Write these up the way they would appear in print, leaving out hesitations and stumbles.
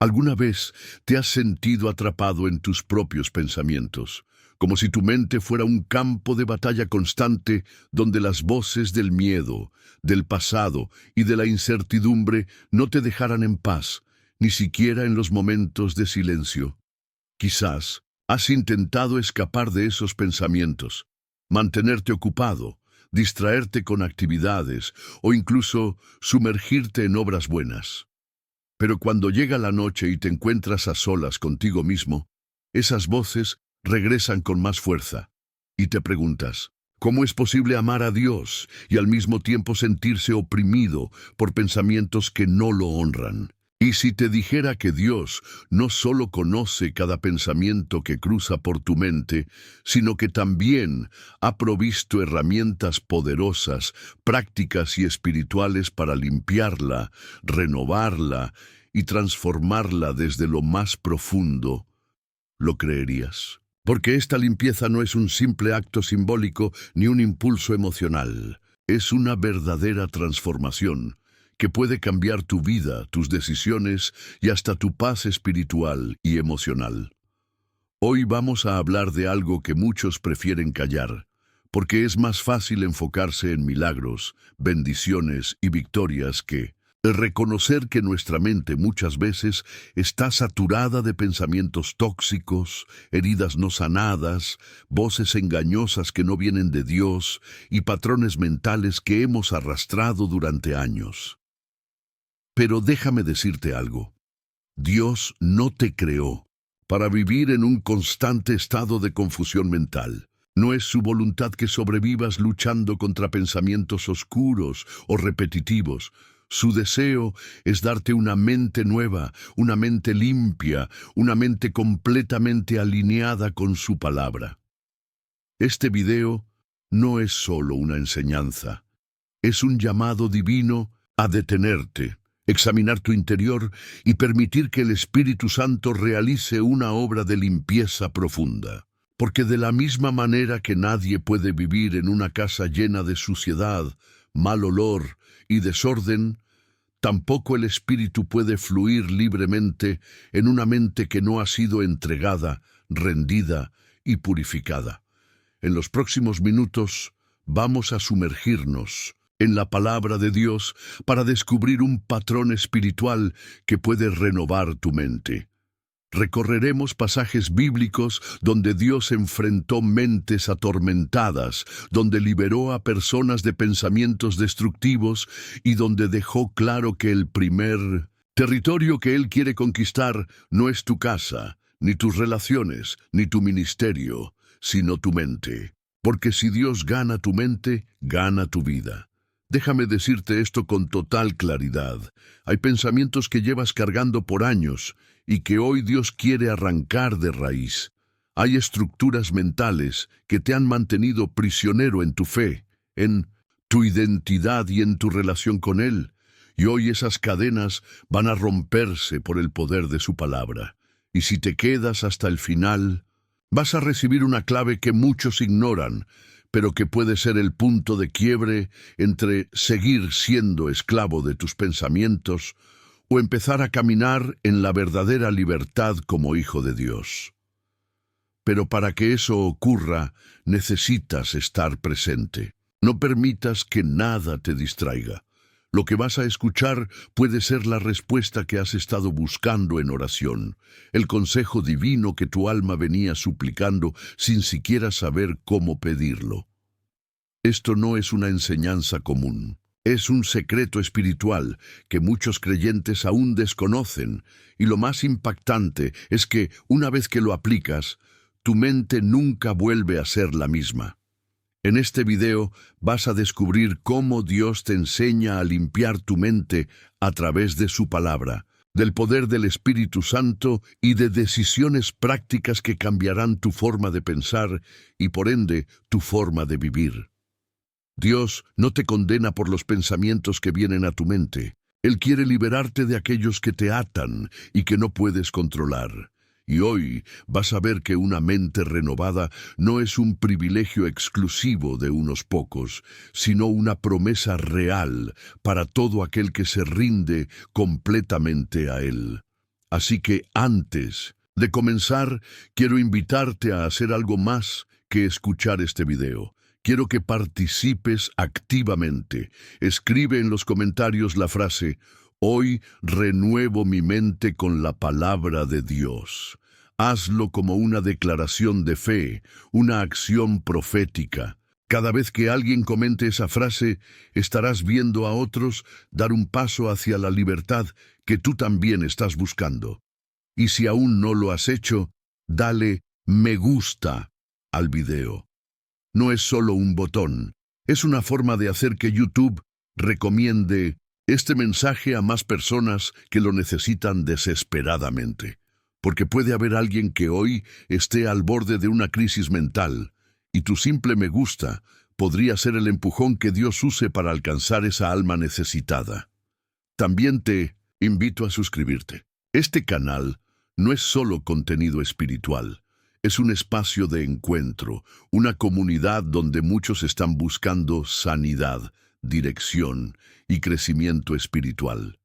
¿Alguna vez te has sentido atrapado en tus propios pensamientos, como si tu mente fuera un campo de batalla constante donde las voces del miedo, del pasado y de la incertidumbre no te dejaran en paz, ni siquiera en los momentos de silencio? Quizás has intentado escapar de esos pensamientos, mantenerte ocupado, distraerte con actividades o incluso sumergirte en obras buenas. Pero cuando llega la noche y te encuentras a solas contigo mismo, esas voces regresan con más fuerza y te preguntas, ¿cómo es posible amar a Dios y al mismo tiempo sentirse oprimido por pensamientos que no lo honran? Y si te dijera que Dios no solo conoce cada pensamiento que cruza por tu mente, sino que también ha provisto herramientas poderosas, prácticas y espirituales para limpiarla, renovarla y transformarla desde lo más profundo, ¿lo creerías? Porque esta limpieza no es un simple acto simbólico ni un impulso emocional, es una verdadera transformación que puede cambiar tu vida, tus decisiones y hasta tu paz espiritual y emocional. Hoy vamos a hablar de algo que muchos prefieren callar, porque es más fácil enfocarse en milagros, bendiciones y victorias que reconocer que nuestra mente muchas veces está saturada de pensamientos tóxicos, heridas no sanadas, voces engañosas que no vienen de Dios y patrones mentales que hemos arrastrado durante años. Pero déjame decirte algo. Dios no te creó para vivir en un constante estado de confusión mental. No es su voluntad que sobrevivas luchando contra pensamientos oscuros o repetitivos. Su deseo es darte una mente nueva, una mente limpia, una mente completamente alineada con su palabra. Este video no es solo una enseñanza, es un llamado divino a detenerte, examinar tu interior y permitir que el Espíritu Santo realice una obra de limpieza profunda. Porque de la misma manera que nadie puede vivir en una casa llena de suciedad, mal olor y desorden, tampoco el Espíritu puede fluir libremente en una mente que no ha sido entregada, rendida y purificada. En los próximos minutos vamos a sumergirnos en la palabra de Dios para descubrir un patrón espiritual que puede renovar tu mente. Recorreremos pasajes bíblicos donde Dios enfrentó mentes atormentadas, donde liberó a personas de pensamientos destructivos y donde dejó claro que el primer territorio que Él quiere conquistar no es tu casa, ni tus relaciones, ni tu ministerio, sino tu mente. Porque si Dios gana tu mente, gana tu vida. Déjame decirte esto con total claridad. Hay pensamientos que llevas cargando por años y que hoy Dios quiere arrancar de raíz. Hay estructuras mentales que te han mantenido prisionero en tu fe, en tu identidad y en tu relación con Él. Y hoy esas cadenas van a romperse por el poder de su palabra. Y si te quedas hasta el final, vas a recibir una clave que muchos ignoran, pero que puede ser el punto de quiebre entre seguir siendo esclavo de tus pensamientos o empezar a caminar en la verdadera libertad como hijo de Dios. Pero para que eso ocurra, necesitas estar presente. No permitas que nada te distraiga. Lo que vas a escuchar puede ser la respuesta que has estado buscando en oración, el consejo divino que tu alma venía suplicando sin siquiera saber cómo pedirlo. Esto no es una enseñanza común, es un secreto espiritual que muchos creyentes aún desconocen, y lo más impactante es que, una vez que lo aplicas, tu mente nunca vuelve a ser la misma. En este video vas a descubrir cómo Dios te enseña a limpiar tu mente a través de su palabra, del poder del Espíritu Santo y de decisiones prácticas que cambiarán tu forma de pensar y por ende tu forma de vivir. Dios no te condena por los pensamientos que vienen a tu mente. Él quiere liberarte de aquellos que te atan y que no puedes controlar. Y hoy vas a ver que una mente renovada no es un privilegio exclusivo de unos pocos, sino una promesa real para todo aquel que se rinde completamente a Él. Así que antes de comenzar, quiero invitarte a hacer algo más que escuchar este video. Quiero que participes activamente. Escribe en los comentarios la frase: hoy renuevo mi mente con la palabra de Dios. Hazlo como una declaración de fe, una acción profética. Cada vez que alguien comente esa frase, estarás viendo a otros dar un paso hacia la libertad que tú también estás buscando. Y si aún no lo has hecho, dale me gusta al video. No es solo un botón, es una forma de hacer que YouTube recomiende este mensaje a más personas que lo necesitan desesperadamente. Porque puede haber alguien que hoy esté al borde de una crisis mental, y tu simple me gusta podría ser el empujón que Dios use para alcanzar esa alma necesitada. También te invito a suscribirte. Este canal no es solo contenido espiritual, es un espacio de encuentro, una comunidad donde muchos están buscando sanidad, dirección y crecimiento espiritual.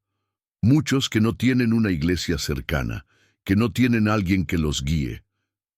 Muchos que no tienen una iglesia cercana, que no tienen alguien que los guíe,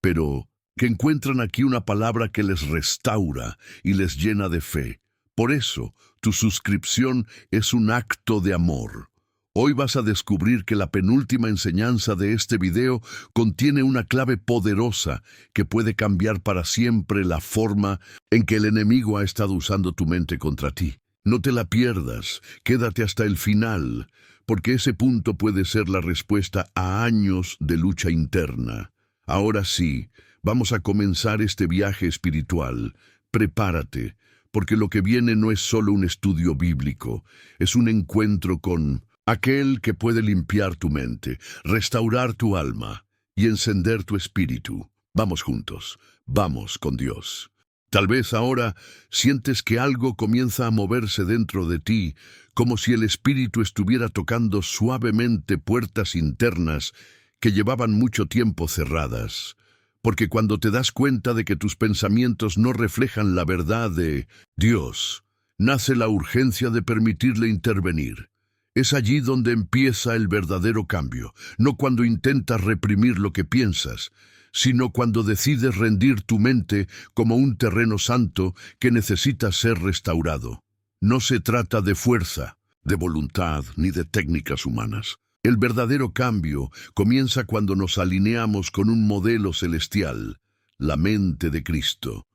pero que encuentran aquí una palabra que les restaura y les llena de fe. Por eso, tu suscripción es un acto de amor. Hoy vas a descubrir que la penúltima enseñanza de este video contiene una clave poderosa que puede cambiar para siempre la forma en que el enemigo ha estado usando tu mente contra ti. No te la pierdas, quédate hasta el final, porque ese punto puede ser la respuesta a años de lucha interna. Ahora sí, vamos a comenzar este viaje espiritual. Prepárate, porque lo que viene no es solo un estudio bíblico, es un encuentro con aquel que puede limpiar tu mente, restaurar tu alma y encender tu espíritu. Vamos juntos, vamos con Dios. Tal vez ahora sientes que algo comienza a moverse dentro de ti, como si el espíritu estuviera tocando suavemente puertas internas que llevaban mucho tiempo cerradas. Porque cuando te das cuenta de que tus pensamientos no reflejan la verdad de Dios, nace la urgencia de permitirle intervenir. Es allí donde empieza el verdadero cambio, no cuando intentas reprimir lo que piensas, sino cuando decides rendir tu mente como un terreno santo que necesita ser restaurado. No se trata de fuerza, de voluntad ni de técnicas humanas. El verdadero cambio comienza cuando nos alineamos con un modelo celestial, la mente de Cristo.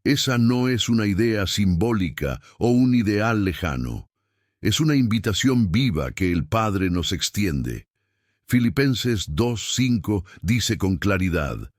Esa no es una idea simbólica o un ideal lejano. Es una invitación viva que el Padre nos extiende. Filipenses 2:5 dice con claridad: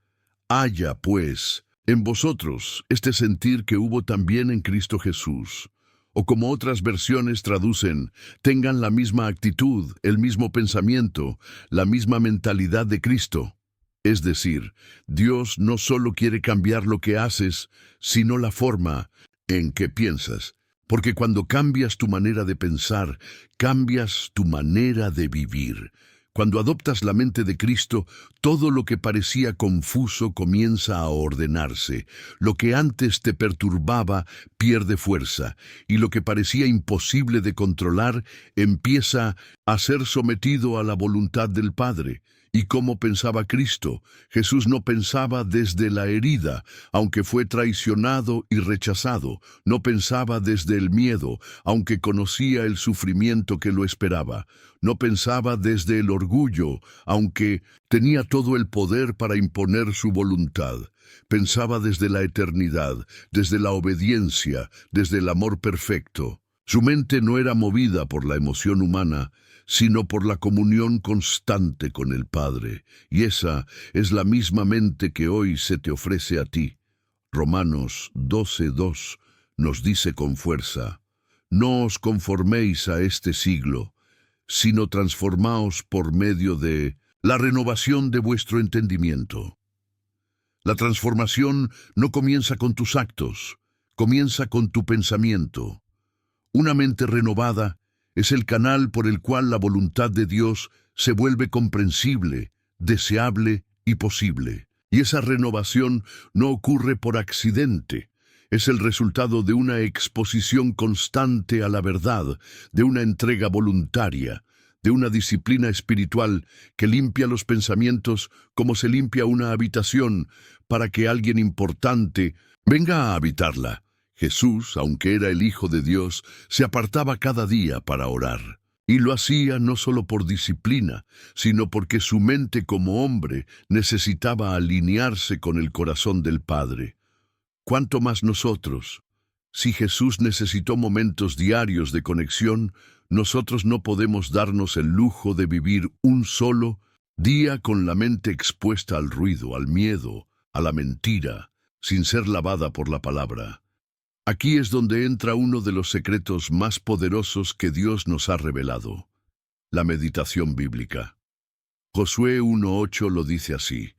haya, pues, en vosotros este sentir que hubo también en Cristo Jesús. O como otras versiones traducen, tengan la misma actitud, el mismo pensamiento, la misma mentalidad de Cristo. Es decir, Dios no solo quiere cambiar lo que haces, sino la forma en que piensas. Porque cuando cambias tu manera de pensar, cambias tu manera de vivir. Cuando adoptas la mente de Cristo, todo lo que parecía confuso comienza a ordenarse. Lo que antes te perturbaba pierde fuerza, y lo que parecía imposible de controlar empieza a ser sometido a la voluntad del Padre. ¿Y cómo pensaba Cristo? Jesús no pensaba desde la herida, aunque fue traicionado y rechazado. No pensaba desde el miedo, aunque conocía el sufrimiento que lo esperaba. No pensaba desde el orgullo, aunque tenía todo el poder para imponer su voluntad. Pensaba desde la eternidad, desde la obediencia, desde el amor perfecto. Su mente no era movida por la emoción humana, sino por la comunión constante con el Padre, y esa es la misma mente que hoy se te ofrece a ti. Romanos 12:2 nos dice con fuerza: no os conforméis a este siglo, sino transformaos por medio de la renovación de vuestro entendimiento. La transformación no comienza con tus actos, comienza con tu pensamiento. Una mente renovada es el canal por el cual la voluntad de Dios se vuelve comprensible, deseable y posible. Y esa renovación no ocurre por accidente. Es el resultado de una exposición constante a la verdad, de una entrega voluntaria, de una disciplina espiritual que limpia los pensamientos como se limpia una habitación para que alguien importante venga a habitarla. Jesús, aunque era el Hijo de Dios, se apartaba cada día para orar. Y lo hacía no solo por disciplina, sino porque su mente como hombre necesitaba alinearse con el corazón del Padre. ¿Cuánto más nosotros? Si Jesús necesitó momentos diarios de conexión, nosotros no podemos darnos el lujo de vivir un solo día con la mente expuesta al ruido, al miedo, a la mentira, sin ser lavada por la palabra. Aquí es donde entra uno de los secretos más poderosos que Dios nos ha revelado: la meditación bíblica. Josué 1:8 lo dice así: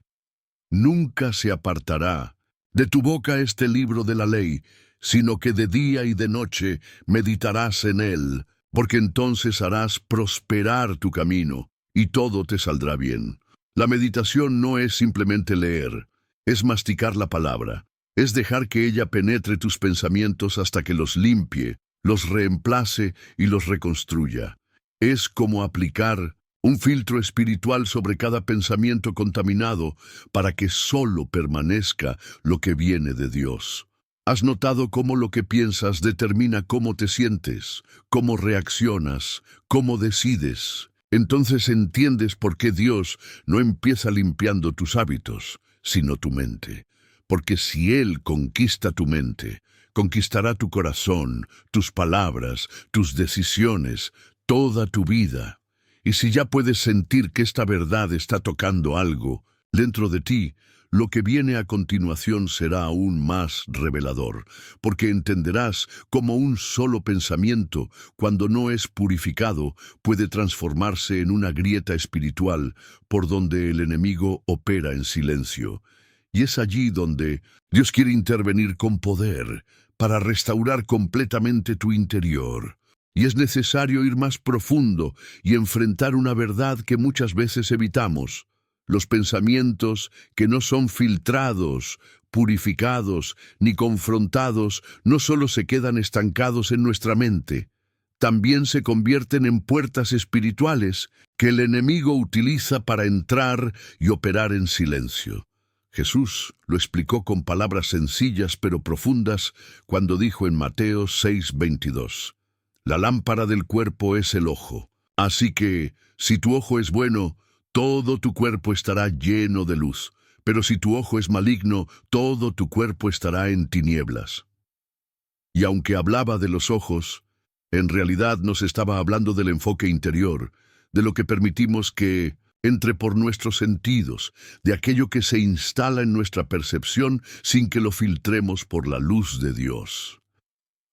Nunca se apartará de tu boca este libro de la ley, sino que de día y de noche meditarás en él, porque entonces harás prosperar tu camino, y todo te saldrá bien. La meditación no es simplemente leer, es masticar la palabra, es dejar que ella penetre tus pensamientos hasta que los limpie, los reemplace y los reconstruya. Es como aplicar un filtro espiritual sobre cada pensamiento contaminado para que solo permanezca lo que viene de Dios. ¿Has notado cómo lo que piensas determina cómo te sientes, cómo reaccionas, cómo decides? Entonces entiendes por qué Dios no empieza limpiando tus hábitos, sino tu mente. Porque si Él conquista tu mente, conquistará tu corazón, tus palabras, tus decisiones, toda tu vida. Y si ya puedes sentir que esta verdad está tocando algo dentro de ti, lo que viene a continuación será aún más revelador, porque entenderás cómo un solo pensamiento, cuando no es purificado, puede transformarse en una grieta espiritual por donde el enemigo opera en silencio. Y es allí donde Dios quiere intervenir con poder para restaurar completamente tu interior. Y es necesario ir más profundo y enfrentar una verdad que muchas veces evitamos: los pensamientos que no son filtrados, purificados ni confrontados no solo se quedan estancados en nuestra mente, también se convierten en puertas espirituales que el enemigo utiliza para entrar y operar en silencio. Jesús lo explicó con palabras sencillas pero profundas cuando dijo en Mateo 6:22: La lámpara del cuerpo es el ojo. Así que, si tu ojo es bueno, todo tu cuerpo estará lleno de luz. Pero si tu ojo es maligno, todo tu cuerpo estará en tinieblas. Y aunque hablaba de los ojos, en realidad nos estaba hablando del enfoque interior, de lo que permitimos que entre por nuestros sentidos, de aquello que se instala en nuestra percepción sin que lo filtremos por la luz de Dios.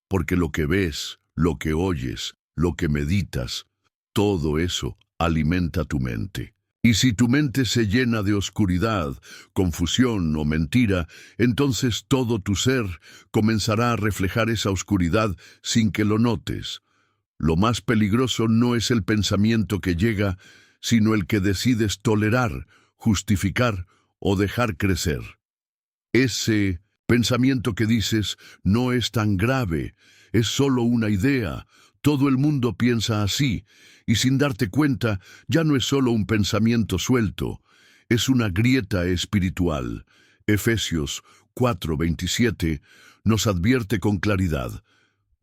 Porque lo que ves, lo que oyes, lo que meditas, todo eso alimenta tu mente. Y si tu mente se llena de oscuridad, confusión o mentira, entonces todo tu ser comenzará a reflejar esa oscuridad sin que lo notes. Lo más peligroso no es el pensamiento que llega, sino el que decides tolerar, justificar o dejar crecer. Ese pensamiento que dices no es tan grave, es solo una idea. Todo el mundo piensa así, y sin darte cuenta, ya no es solo un pensamiento suelto, es una grieta espiritual. Efesios 4:27 nos advierte con claridad: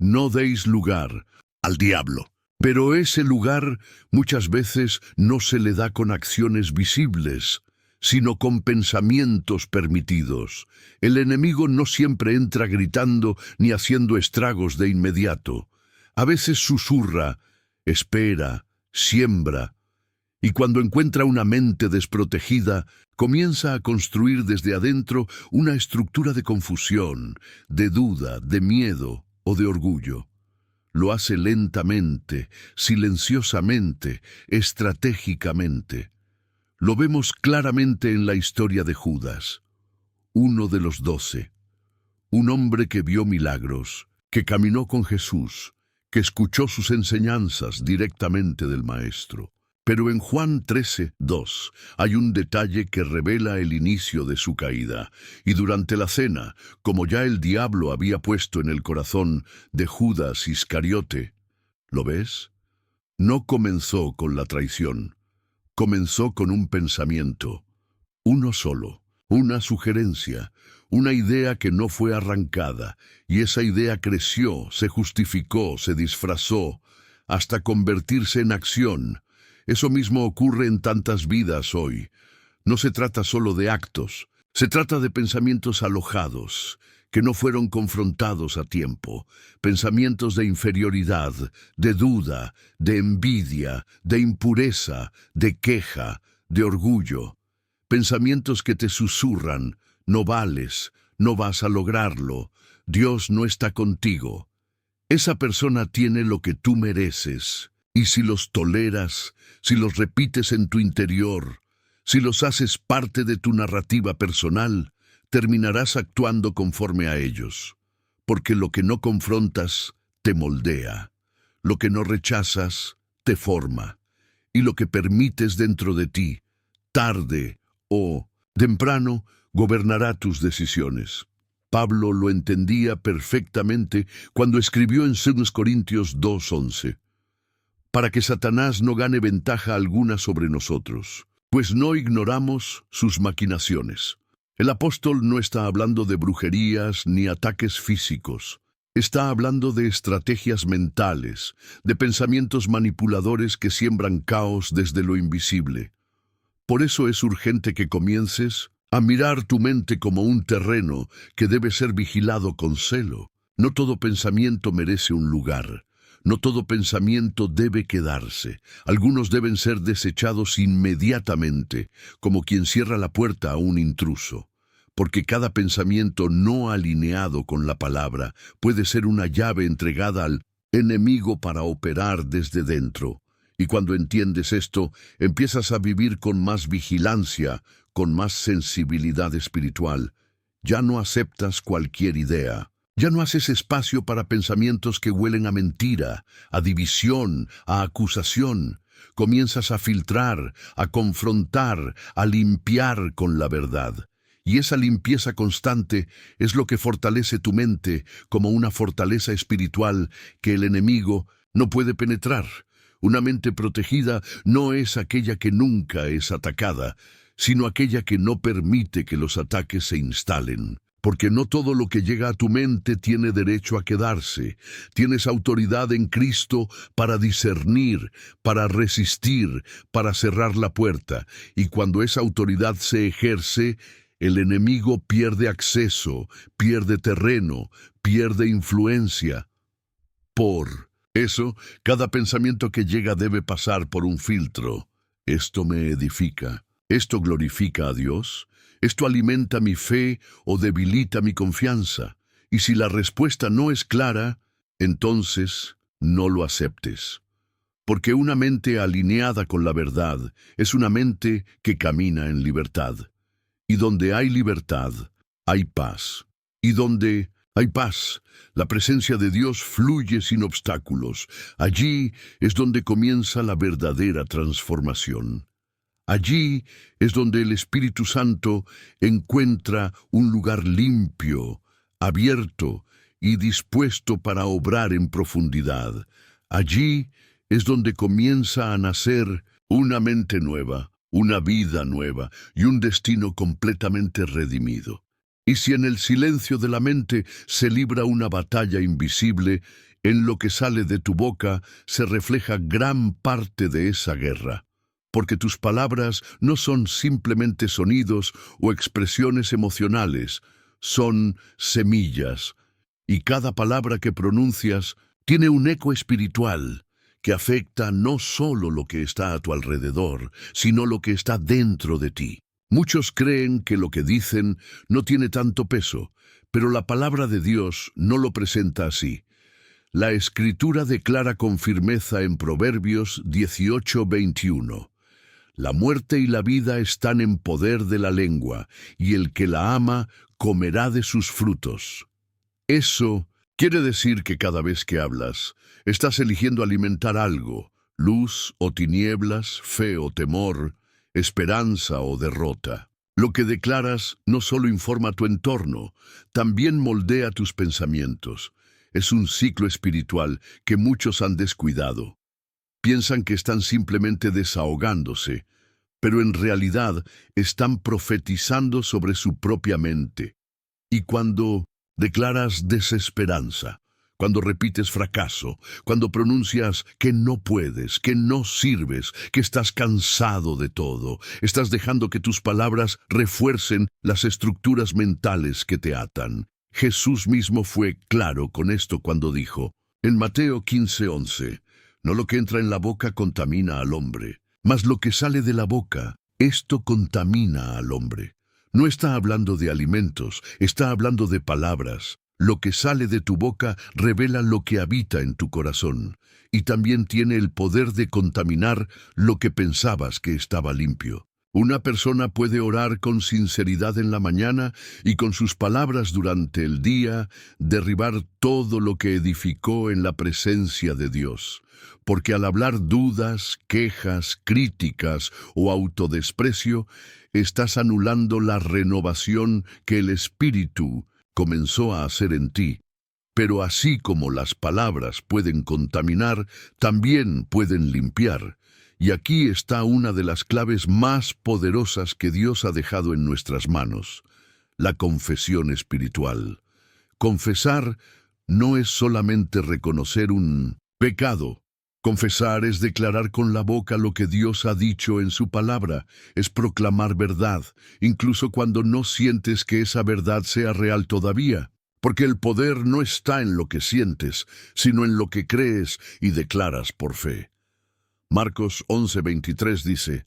no deis lugar al diablo. Pero ese lugar muchas veces no se le da con acciones visibles, sino con pensamientos permitidos. El enemigo no siempre entra gritando ni haciendo estragos de inmediato. A veces susurra, espera, siembra, y cuando encuentra una mente desprotegida, comienza a construir desde adentro una estructura de confusión, de duda, de miedo o de orgullo. Lo hace lentamente, silenciosamente, estratégicamente. Lo vemos claramente en la historia de Judas, uno de los 12, un hombre que vio milagros, que caminó con Jesús, que escuchó sus enseñanzas directamente del Maestro. Pero en Juan 13:2 hay un detalle que revela el inicio de su caída. Y durante la cena, como ya el diablo había puesto en el corazón de Judas Iscariote, ¿lo ves? no comenzó con la traición, comenzó con un pensamiento, uno solo, una sugerencia, una idea que no fue arrancada, y esa idea creció, se justificó, se disfrazó, hasta convertirse en acción. Eso mismo ocurre en tantas vidas hoy. No se trata solo de actos, se trata de pensamientos alojados, que no fueron confrontados a tiempo, pensamientos de inferioridad, de duda, de envidia, de impureza, de queja, de orgullo, pensamientos que te susurran, no vales, no vas a lograrlo, Dios no está contigo. Esa persona tiene lo que tú mereces, y si los toleras, si los repites en tu interior, si los haces parte de tu narrativa personal, terminarás actuando conforme a ellos, porque lo que no confrontas te moldea, lo que no rechazas te forma, y lo que permites dentro de ti, tarde o temprano, gobernará tus decisiones. Pablo lo entendía perfectamente cuando escribió en 2 Corintios 2:11, para que Satanás no gane ventaja alguna sobre nosotros, pues no ignoramos sus maquinaciones. El apóstol no está hablando de brujerías ni ataques físicos. Está hablando de estrategias mentales, de pensamientos manipuladores que siembran caos desde lo invisible. Por eso es urgente que comiences a mirar tu mente como un terreno que debe ser vigilado con celo. No todo pensamiento merece un lugar. No todo pensamiento debe quedarse. Algunos deben ser desechados inmediatamente, como quien cierra la puerta a un intruso. Porque cada pensamiento no alineado con la palabra puede ser una llave entregada al enemigo para operar desde dentro. Y cuando entiendes esto, empiezas a vivir con más vigilancia, con más sensibilidad espiritual. Ya no aceptas cualquier idea. Ya no haces espacio para pensamientos que huelen a mentira, a división, a acusación. Comienzas a filtrar, a confrontar, a limpiar con la verdad. Y esa limpieza constante es lo que fortalece tu mente como una fortaleza espiritual que el enemigo no puede penetrar. Una mente protegida no es aquella que nunca es atacada, sino aquella que no permite que los ataques se instalen. Porque no todo lo que llega a tu mente tiene derecho a quedarse. Tienes autoridad en Cristo para discernir, para resistir, para cerrar la puerta. Y cuando esa autoridad se ejerce, el enemigo pierde acceso, pierde terreno, pierde influencia. Por eso, cada pensamiento que llega debe pasar por un filtro. ¿Esto me edifica? ¿Esto glorifica a Dios? ¿Esto alimenta mi fe o debilita mi confianza? Y si la respuesta no es clara, entonces no lo aceptes. Porque una mente alineada con la verdad es una mente que camina en libertad. Y donde hay libertad, hay paz. Y donde hay paz, la presencia de Dios fluye sin obstáculos. Allí es donde comienza la verdadera transformación. Allí es donde el Espíritu Santo encuentra un lugar limpio, abierto y dispuesto para obrar en profundidad. Allí es donde comienza a nacer una mente nueva, una vida nueva y un destino completamente redimido. Y si en el silencio de la mente se libra una batalla invisible, en lo que sale de tu boca se refleja gran parte de esa guerra. Porque tus palabras no son simplemente sonidos o expresiones emocionales, son semillas, y cada palabra que pronuncias tiene un eco espiritual que afecta no solo lo que está a tu alrededor, sino lo que está dentro de ti. Muchos creen que lo que dicen no tiene tanto peso, pero la palabra de Dios no lo presenta así. La Escritura declara con firmeza en Proverbios 18:21. La muerte y la vida están en poder de la lengua, y el que la ama comerá de sus frutos. Eso quiere decir que cada vez que hablas, estás eligiendo alimentar algo, luz o tinieblas, fe o temor, esperanza o derrota. Lo que declaras no solo informa tu entorno, también moldea tus pensamientos. Es un ciclo espiritual que muchos han descuidado. Piensan que están simplemente desahogándose, pero en realidad están profetizando sobre su propia mente. Y cuando declaras desesperanza, cuando repites fracaso, cuando pronuncias que no puedes, que no sirves, que estás cansado de todo, estás dejando que tus palabras refuercen las estructuras mentales que te atan. Jesús mismo fue claro con esto cuando dijo, en Mateo 15:11, no lo que entra en la boca contamina al hombre, mas lo que sale de la boca, esto contamina al hombre. No está hablando de alimentos, está hablando de palabras. Lo que sale de tu boca revela lo que habita en tu corazón, y también tiene el poder de contaminar lo que pensabas que estaba limpio. Una persona puede orar con sinceridad en la mañana y con sus palabras durante el día derribar todo lo que edificó en la presencia de Dios. Porque al hablar dudas, quejas, críticas o autodesprecio, estás anulando la renovación que el Espíritu comenzó a hacer en ti. Pero así como las palabras pueden contaminar, también pueden limpiar. Y aquí está una de las claves más poderosas que Dios ha dejado en nuestras manos: la confesión espiritual. Confesar no es solamente reconocer un pecado. Confesar es declarar con la boca lo que Dios ha dicho en su palabra, es proclamar verdad, incluso cuando no sientes que esa verdad sea real todavía, porque el poder no está en lo que sientes, sino en lo que crees y declaras por fe. Marcos 11:23 dice,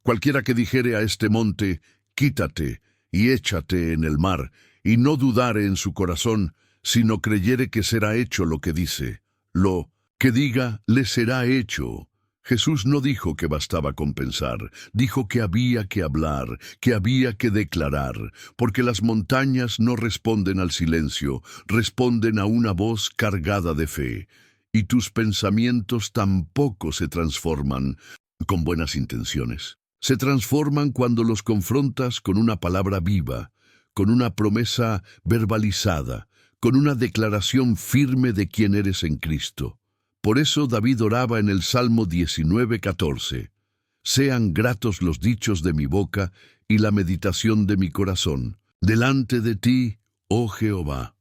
cualquiera que dijere a este monte, quítate y échate en el mar, y no dudare en su corazón, sino creyere que será hecho lo que dice, lo que diga le será hecho. Jesús no dijo que bastaba con pensar, dijo que había que hablar, que había que declarar, porque las montañas no responden al silencio, responden a una voz cargada de fe. Y tus pensamientos tampoco se transforman con buenas intenciones. Se transforman cuando los confrontas con una palabra viva, con una promesa verbalizada, con una declaración firme de quién eres en Cristo. Por eso David oraba en el Salmo 19:14, sean gratos los dichos de mi boca y la meditación de mi corazón, delante de ti, oh Jehová.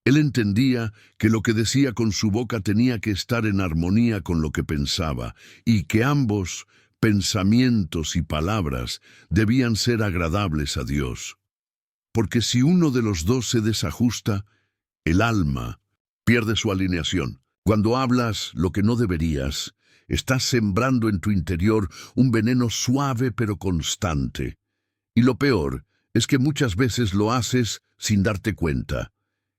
Él entendía que lo que decía con su boca tenía que estar en armonía con lo que pensaba, y que ambos, pensamientos y palabras, debían ser agradables a Dios. Porque si uno de los dos se desajusta, el alma pierde su alineación. Cuando hablas lo que no deberías, estás sembrando en tu interior un veneno suave pero constante. Y lo peor es que muchas veces lo haces sin darte cuenta,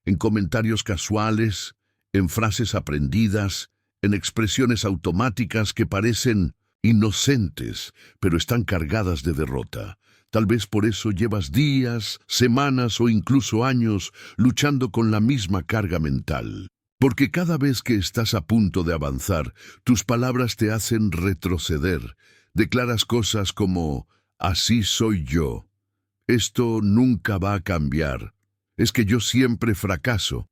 en comentarios casuales, en frases aprendidas, en expresiones automáticas que parecen inocentes, pero están cargadas de derrota. Tal vez por eso llevas días, semanas o incluso años luchando con la misma carga mental. Porque cada vez que estás a punto de avanzar, tus palabras te hacen retroceder. Declaras cosas como, así soy yo. Esto nunca va a cambiar. Es que yo siempre fracaso.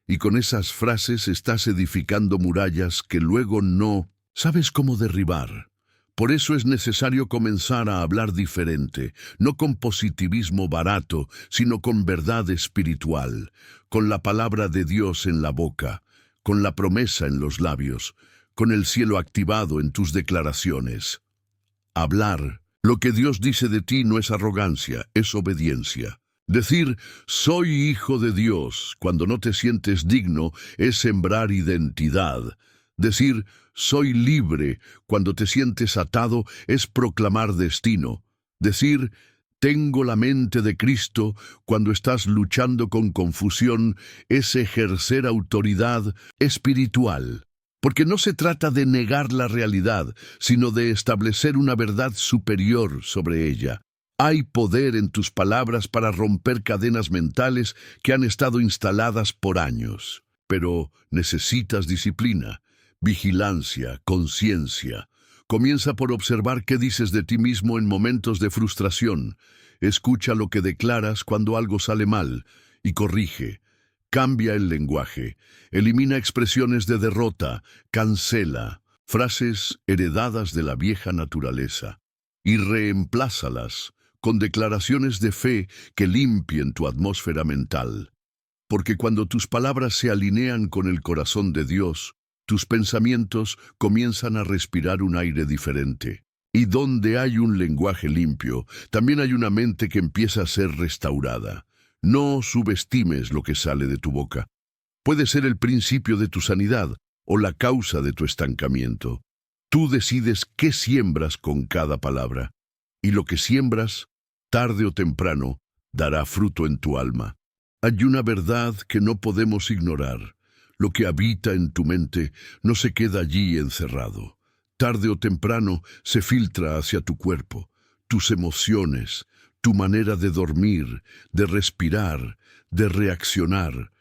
Y con esas frases estás edificando murallas que luego no sabes cómo derribar. Por eso es necesario comenzar a hablar diferente, no con positivismo barato, sino con verdad espiritual, con la palabra de Dios en la boca, con la promesa en los labios, con el cielo activado en tus declaraciones. Hablar lo que Dios dice de ti no es arrogancia, es obediencia. Decir, soy hijo de Dios, cuando no te sientes digno, es sembrar identidad. Decir, soy libre, cuando te sientes atado, es proclamar destino. Decir, tengo la mente de Cristo, cuando estás luchando con confusión, es ejercer autoridad espiritual. Porque no se trata de negar la realidad, sino de establecer una verdad superior sobre ella. Hay poder en tus palabras para romper cadenas mentales que han estado instaladas por años. Pero necesitas disciplina, vigilancia, conciencia. Comienza por observar qué dices de ti mismo en momentos de frustración. Escucha lo que declaras cuando algo sale mal y corrige. Cambia el lenguaje. Elimina expresiones de derrota. Cancela. frases heredadas de la vieja naturaleza, y reemplázalas con declaraciones de fe que limpien tu atmósfera mental. Porque cuando tus palabras se alinean con el corazón de Dios, tus pensamientos comienzan a respirar un aire diferente. Y donde hay un lenguaje limpio, también hay una mente que empieza a ser restaurada. No subestimes lo que sale de tu boca. Puede ser el principio de tu sanidad o la causa de tu estancamiento. Tú decides qué siembras con cada palabra, y lo que siembras, tarde o temprano, dará fruto en tu alma. Hay una verdad que no podemos ignorar. Lo que habita en tu mente no se queda allí encerrado. Tarde o temprano se filtra hacia tu cuerpo, tus emociones, tu manera de dormir, de respirar, de reaccionar.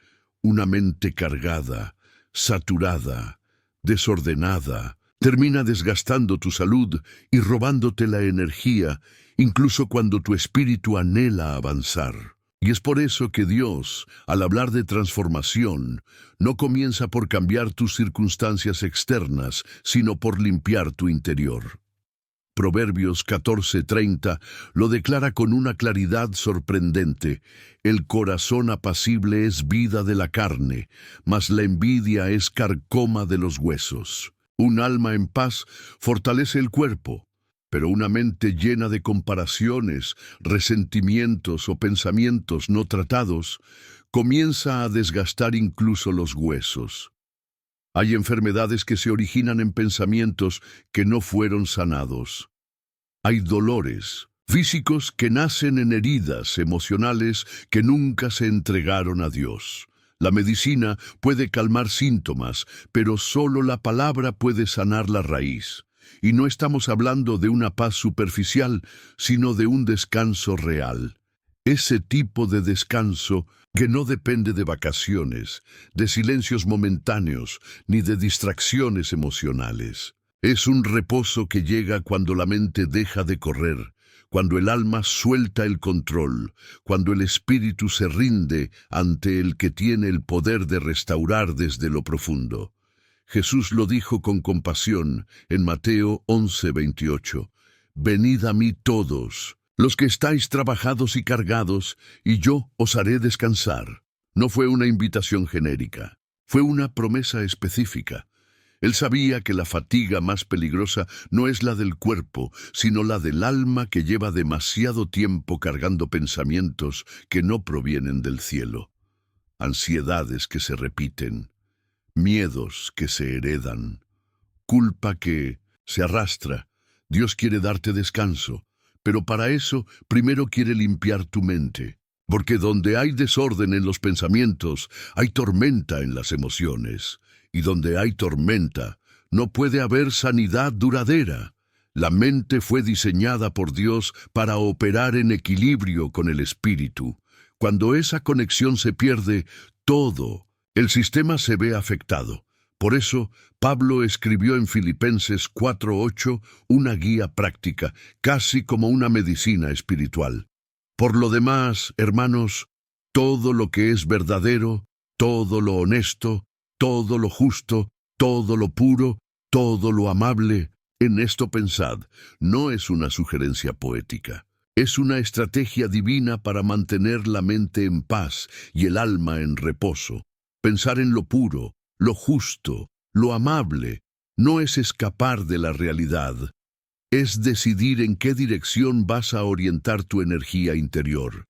Una mente cargada, saturada, desordenada, termina desgastando tu salud y robándote la energía, incluso cuando tu espíritu anhela avanzar. Y es por eso que Dios, al hablar de transformación, no comienza por cambiar tus circunstancias externas, sino por limpiar tu interior. Proverbios 14:30 lo declara con una claridad sorprendente. El corazón apacible es vida de la carne, mas la envidia es carcoma de los huesos. Un alma en paz fortalece el cuerpo, pero una mente llena de comparaciones, resentimientos o pensamientos no tratados comienza a desgastar incluso los huesos. Hay enfermedades que se originan en pensamientos que no fueron sanados. Hay dolores físicos que nacen en heridas emocionales que nunca se entregaron a Dios. La medicina puede calmar síntomas, pero solo la palabra puede sanar la raíz. Y no estamos hablando de una paz superficial, sino de un descanso real. Ese tipo de descanso que no depende de vacaciones, de silencios momentáneos, ni de distracciones emocionales. Es un reposo que llega cuando la mente deja de correr, cuando el alma suelta el control, cuando el espíritu se rinde ante el que tiene el poder de restaurar desde lo profundo. Jesús lo dijo con compasión en Mateo 11:28. Venid a mí todos, los que estáis trabajados y cargados, y yo os haré descansar. No fue una invitación genérica, fue una promesa específica. Él sabía que la fatiga más peligrosa no es la del cuerpo, sino la del alma que lleva demasiado tiempo cargando pensamientos que no provienen del cielo. Ansiedades que se repiten, miedos que se heredan, culpa que se arrastra. Dios quiere darte descanso, pero para eso primero quiere limpiar tu mente, porque donde hay desorden en los pensamientos, hay tormenta en las emociones, y donde hay tormenta, no puede haber sanidad duradera. La mente fue diseñada por Dios para operar en equilibrio con el espíritu. Cuando esa conexión se pierde, todo el sistema se ve afectado. Por eso, Pablo escribió en Filipenses 4:8 una guía práctica, casi como una medicina espiritual. Por lo demás, hermanos, todo lo que es verdadero, todo lo honesto, todo lo justo, todo lo puro, todo lo amable, en esto pensad. No es una sugerencia poética. Es una estrategia divina para mantener la mente en paz y el alma en reposo. Pensar en lo puro, lo justo, lo amable, no es escapar de la realidad. Es decidir en qué dirección vas a orientar tu energía interior.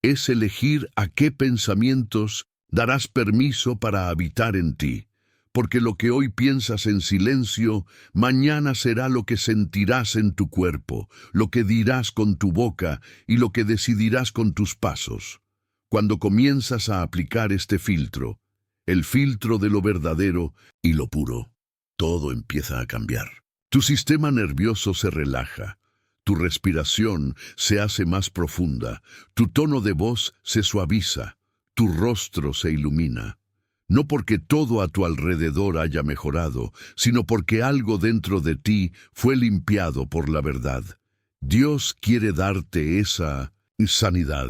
Es elegir a qué pensamientos darás permiso para habitar en ti. Porque lo que hoy piensas en silencio, mañana será lo que sentirás en tu cuerpo, lo que dirás con tu boca y lo que decidirás con tus pasos. Cuando comienzas a aplicar este filtro, el filtro de lo verdadero y lo puro, todo empieza a cambiar. Tu sistema nervioso se relaja, tu respiración se hace más profunda, tu tono de voz se suaviza, tu rostro se ilumina. No porque todo a tu alrededor haya mejorado, sino porque algo dentro de ti fue limpiado por la verdad. Dios quiere darte esa sanidad.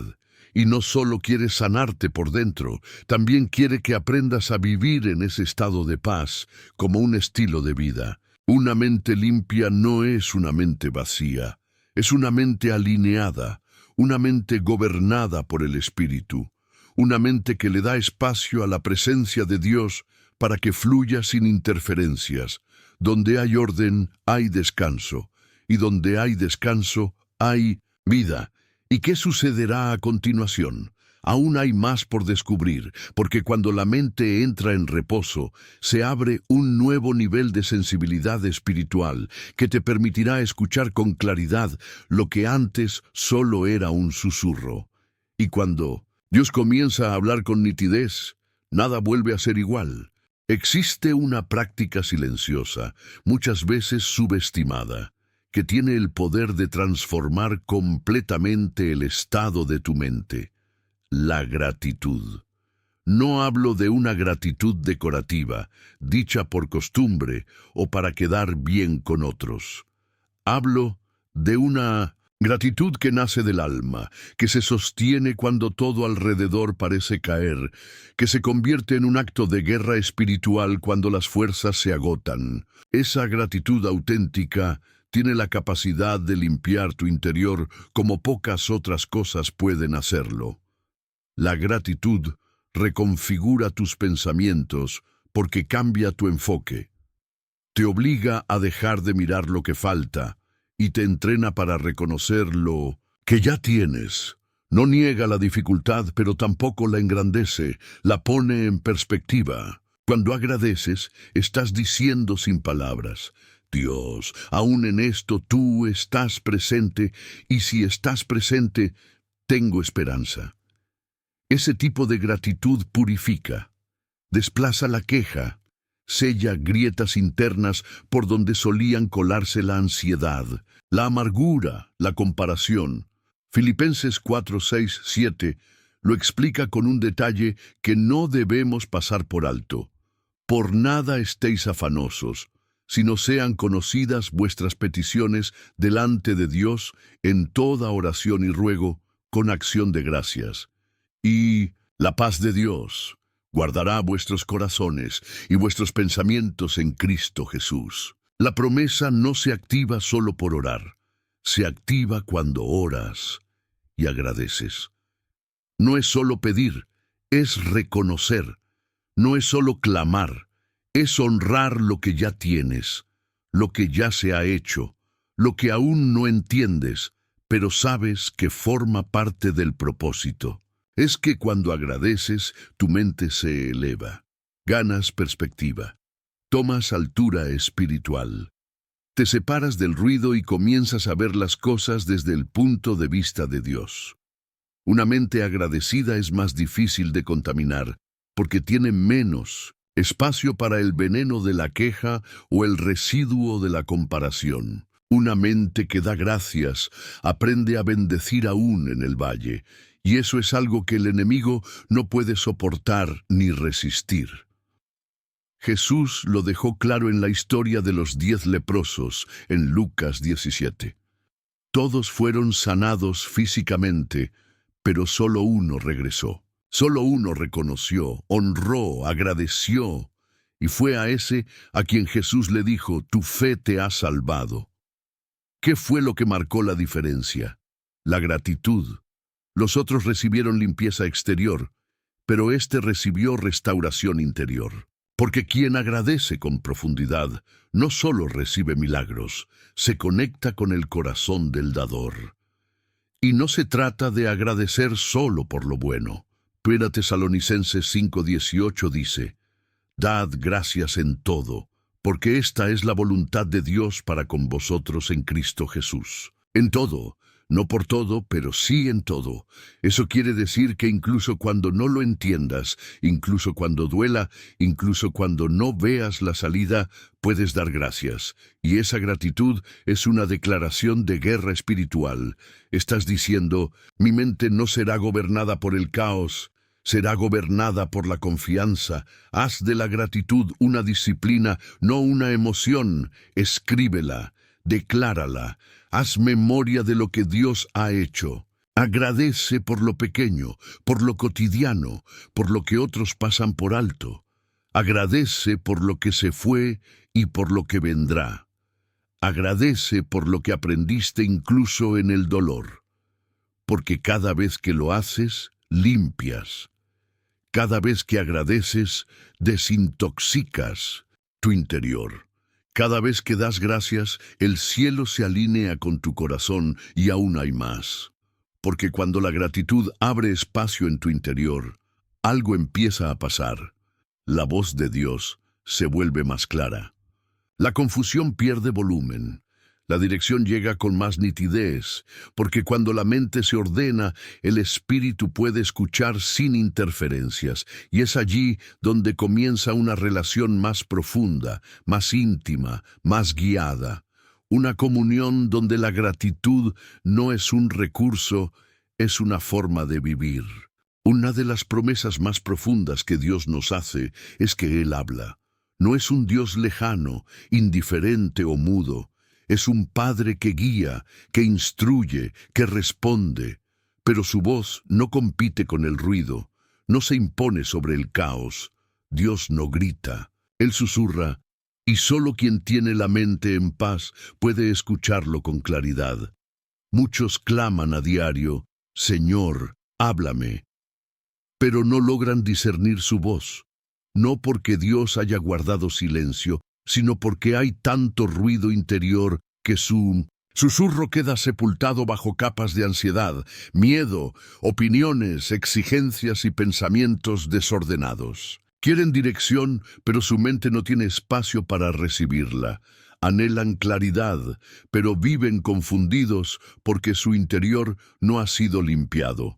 Y no solo quiere sanarte por dentro, también quiere que aprendas a vivir en ese estado de paz como un estilo de vida. Una mente limpia no es una mente vacía, es una mente alineada, una mente gobernada por el Espíritu, una mente que le da espacio a la presencia de Dios para que fluya sin interferencias. Donde hay orden, hay descanso, y donde hay descanso, hay vida. ¿Y qué sucederá a continuación? Aún hay más por descubrir, porque cuando la mente entra en reposo, se abre un nuevo nivel de sensibilidad espiritual que te permitirá escuchar con claridad lo que antes solo era un susurro. Y cuando Dios comienza a hablar con nitidez, nada vuelve a ser igual. Existe una práctica silenciosa, muchas veces subestimada, que tiene el poder de transformar completamente el estado de tu mente. La gratitud. No hablo de una gratitud decorativa, dicha por costumbre o para quedar bien con otros. Hablo de una gratitud que nace del alma, que se sostiene cuando todo alrededor parece caer, que se convierte en un acto de guerra espiritual cuando las fuerzas se agotan. Esa gratitud auténtica tiene la capacidad de limpiar tu interior como pocas otras cosas pueden hacerlo. La gratitud reconfigura tus pensamientos porque cambia tu enfoque. Te obliga a dejar de mirar lo que falta y te entrena para reconocer lo que ya tienes. No niega la dificultad, pero tampoco la engrandece, la pone en perspectiva. Cuando agradeces, estás diciendo sin palabras: Dios, aún en esto tú estás presente, y si estás presente, tengo esperanza. Ese tipo de gratitud purifica, desplaza la queja, sella grietas internas por donde solían colarse la ansiedad, la amargura, la comparación. Filipenses 4, 6, 7 lo explica con un detalle que no debemos pasar por alto. Por nada estéis afanosos, sino sean conocidas vuestras peticiones delante de Dios en toda oración y ruego, con acción de gracias. Y la paz de Dios guardará vuestros corazones y vuestros pensamientos en Cristo Jesús. La promesa no se activa solo por orar, se activa cuando oras y agradeces. No es solo pedir, es reconocer. No es solo clamar, es honrar lo que ya tienes, lo que ya se ha hecho, lo que aún no entiendes, pero sabes que forma parte del propósito. Es que cuando agradeces, tu mente se eleva, ganas perspectiva, tomas altura espiritual. Te separas del ruido y comienzas a ver las cosas desde el punto de vista de Dios. Una mente agradecida es más difícil de contaminar, porque tiene menos espacio para el veneno de la queja o el residuo de la comparación. Una mente que da gracias aprende a bendecir aún en el valle, y eso es algo que el enemigo no puede soportar ni resistir. Jesús lo dejó claro en la historia de los 10 leprosos en Lucas 17. Todos fueron sanados físicamente, pero solo uno regresó. Solo uno reconoció, honró, agradeció, y fue a ese a quien Jesús le dijo: tu fe te ha salvado. ¿Qué fue lo que marcó la diferencia? La gratitud. Los otros recibieron limpieza exterior, pero éste recibió restauración interior. Porque quien agradece con profundidad no solo recibe milagros, se conecta con el corazón del dador. Y no se trata de agradecer solo por lo bueno. Primera Tesalonicenses 5:18 dice: dad gracias en todo, porque esta es la voluntad de Dios para con vosotros en Cristo Jesús. En todo, no por todo, pero sí en todo. Eso quiere decir que incluso cuando no lo entiendas, incluso cuando duela, incluso cuando no veas la salida, puedes dar gracias. Y esa gratitud es una declaración de guerra espiritual. Estás diciendo: mi mente no será gobernada por el caos, será gobernada por la confianza. Haz de la gratitud una disciplina, no una emoción. Escríbela, declárala. Haz memoria de lo que Dios ha hecho. Agradece por lo pequeño, por lo cotidiano, por lo que otros pasan por alto. Agradece por lo que se fue y por lo que vendrá. Agradece por lo que aprendiste incluso en el dolor. Porque cada vez que lo haces, limpias. Cada vez que agradeces, desintoxicas tu interior. Cada vez que das gracias, el cielo se alinea con tu corazón y aún hay más. Porque cuando la gratitud abre espacio en tu interior, algo empieza a pasar. La voz de Dios se vuelve más clara. La confusión pierde volumen. La dirección llega con más nitidez, porque cuando la mente se ordena, el espíritu puede escuchar sin interferencias, y es allí donde comienza una relación más profunda, más íntima, más guiada. Una comunión donde la gratitud no es un recurso, es una forma de vivir. Una de las promesas más profundas que Dios nos hace es que Él habla. No es un Dios lejano, indiferente o mudo. Es un Padre que guía, que instruye, que responde. Pero su voz no compite con el ruido, no se impone sobre el caos. Dios no grita, Él susurra, y solo quien tiene la mente en paz puede escucharlo con claridad. Muchos claman a diario, Señor, háblame, pero no logran discernir su voz. No porque Dios haya guardado silencio, sino porque hay tanto ruido interior que su susurro queda sepultado bajo capas de ansiedad, miedo, opiniones, exigencias y pensamientos desordenados. Quieren dirección, pero su mente no tiene espacio para recibirla. Anhelan claridad, pero viven confundidos porque su interior no ha sido limpiado.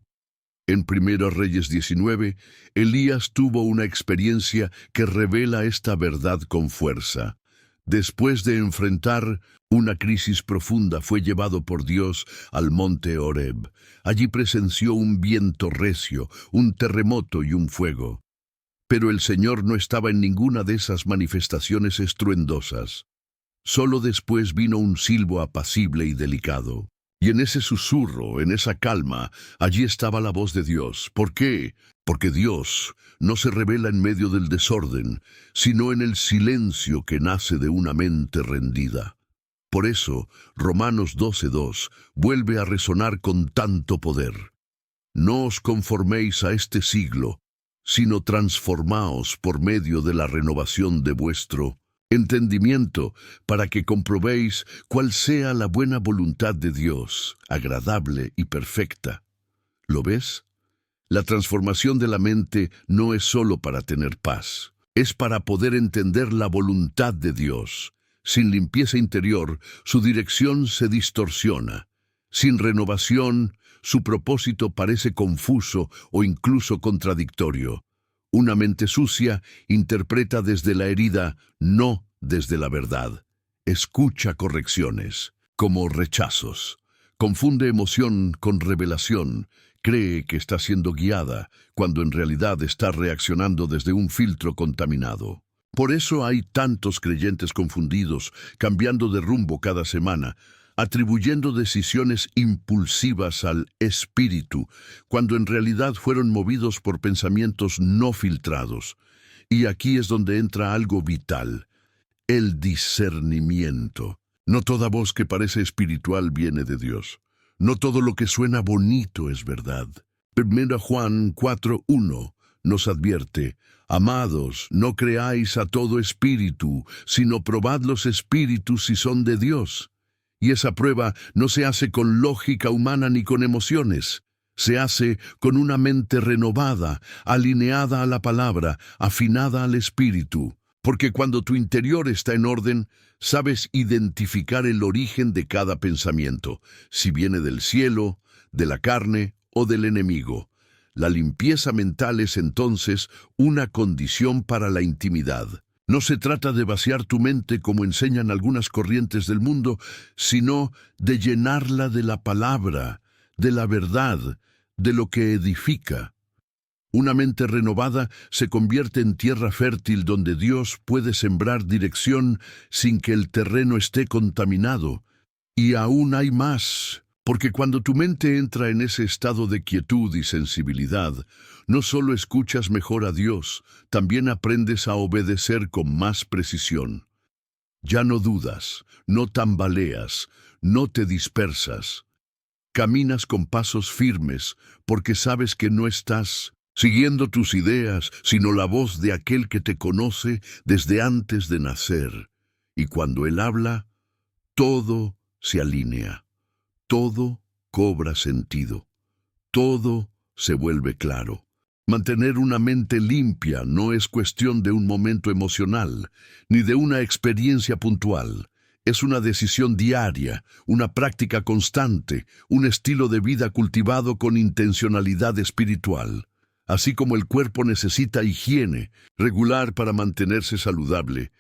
En 1 Reyes 19, Elías tuvo una experiencia que revela esta verdad con fuerza. Después de enfrentar una crisis profunda, fue llevado por Dios al monte Horeb. Allí presenció un viento recio, un terremoto y un fuego. Pero el Señor no estaba en ninguna de esas manifestaciones estruendosas. Solo después vino un silbo apacible y delicado. Y en ese susurro, en esa calma, allí estaba la voz de Dios. ¿Por qué? Porque Dios no se revela en medio del desorden, sino en el silencio que nace de una mente rendida. Por eso, Romanos 12:2 vuelve a resonar con tanto poder. No os conforméis a este siglo, sino transformaos por medio de la renovación de vuestro entendimiento, para que comprobéis cuál sea la buena voluntad de Dios, agradable y perfecta. ¿Lo ves? La transformación de la mente no es solo para tener paz, es para poder entender la voluntad de Dios. Sin limpieza interior, su dirección se distorsiona. Sin renovación, su propósito parece confuso o incluso contradictorio. Una mente sucia interpreta desde la herida, no desde la verdad. Escucha correcciones como rechazos. Confunde emoción con revelación. Cree que está siendo guiada, cuando en realidad está reaccionando desde un filtro contaminado. Por eso hay tantos creyentes confundidos, cambiando de rumbo cada semana, atribuyendo decisiones impulsivas al espíritu, cuando en realidad fueron movidos por pensamientos no filtrados. Y aquí es donde entra algo vital: el discernimiento. No toda voz que parece espiritual viene de Dios. No todo lo que suena bonito es verdad. 1 Juan 4:1 nos advierte: Amados, no creáis a todo espíritu, sino probad los espíritus si son de Dios. Y esa prueba no se hace con lógica humana ni con emociones. Se hace con una mente renovada, alineada a la palabra, afinada al espíritu. Porque cuando tu interior está en orden, sabes identificar el origen de cada pensamiento, si viene del cielo, de la carne o del enemigo. La limpieza mental es entonces una condición para la intimidad. No se trata de vaciar tu mente como enseñan algunas corrientes del mundo, sino de llenarla de la palabra, de la verdad, de lo que edifica. Una mente renovada se convierte en tierra fértil donde Dios puede sembrar dirección sin que el terreno esté contaminado. Y aún hay más. Porque cuando tu mente entra en ese estado de quietud y sensibilidad, no solo escuchas mejor a Dios, también aprendes a obedecer con más precisión. Ya no dudas, no tambaleas, no te dispersas. Caminas con pasos firmes porque sabes que no estás siguiendo tus ideas, sino la voz de aquel que te conoce desde antes de nacer. Y cuando Él habla, todo se alinea, todo cobra sentido, todo se vuelve claro. Mantener una mente limpia no es cuestión de un momento emocional, ni de una experiencia puntual. Es una decisión diaria, una práctica constante, un estilo de vida cultivado con intencionalidad espiritual. Así como el cuerpo necesita higiene regular para mantenerse saludable,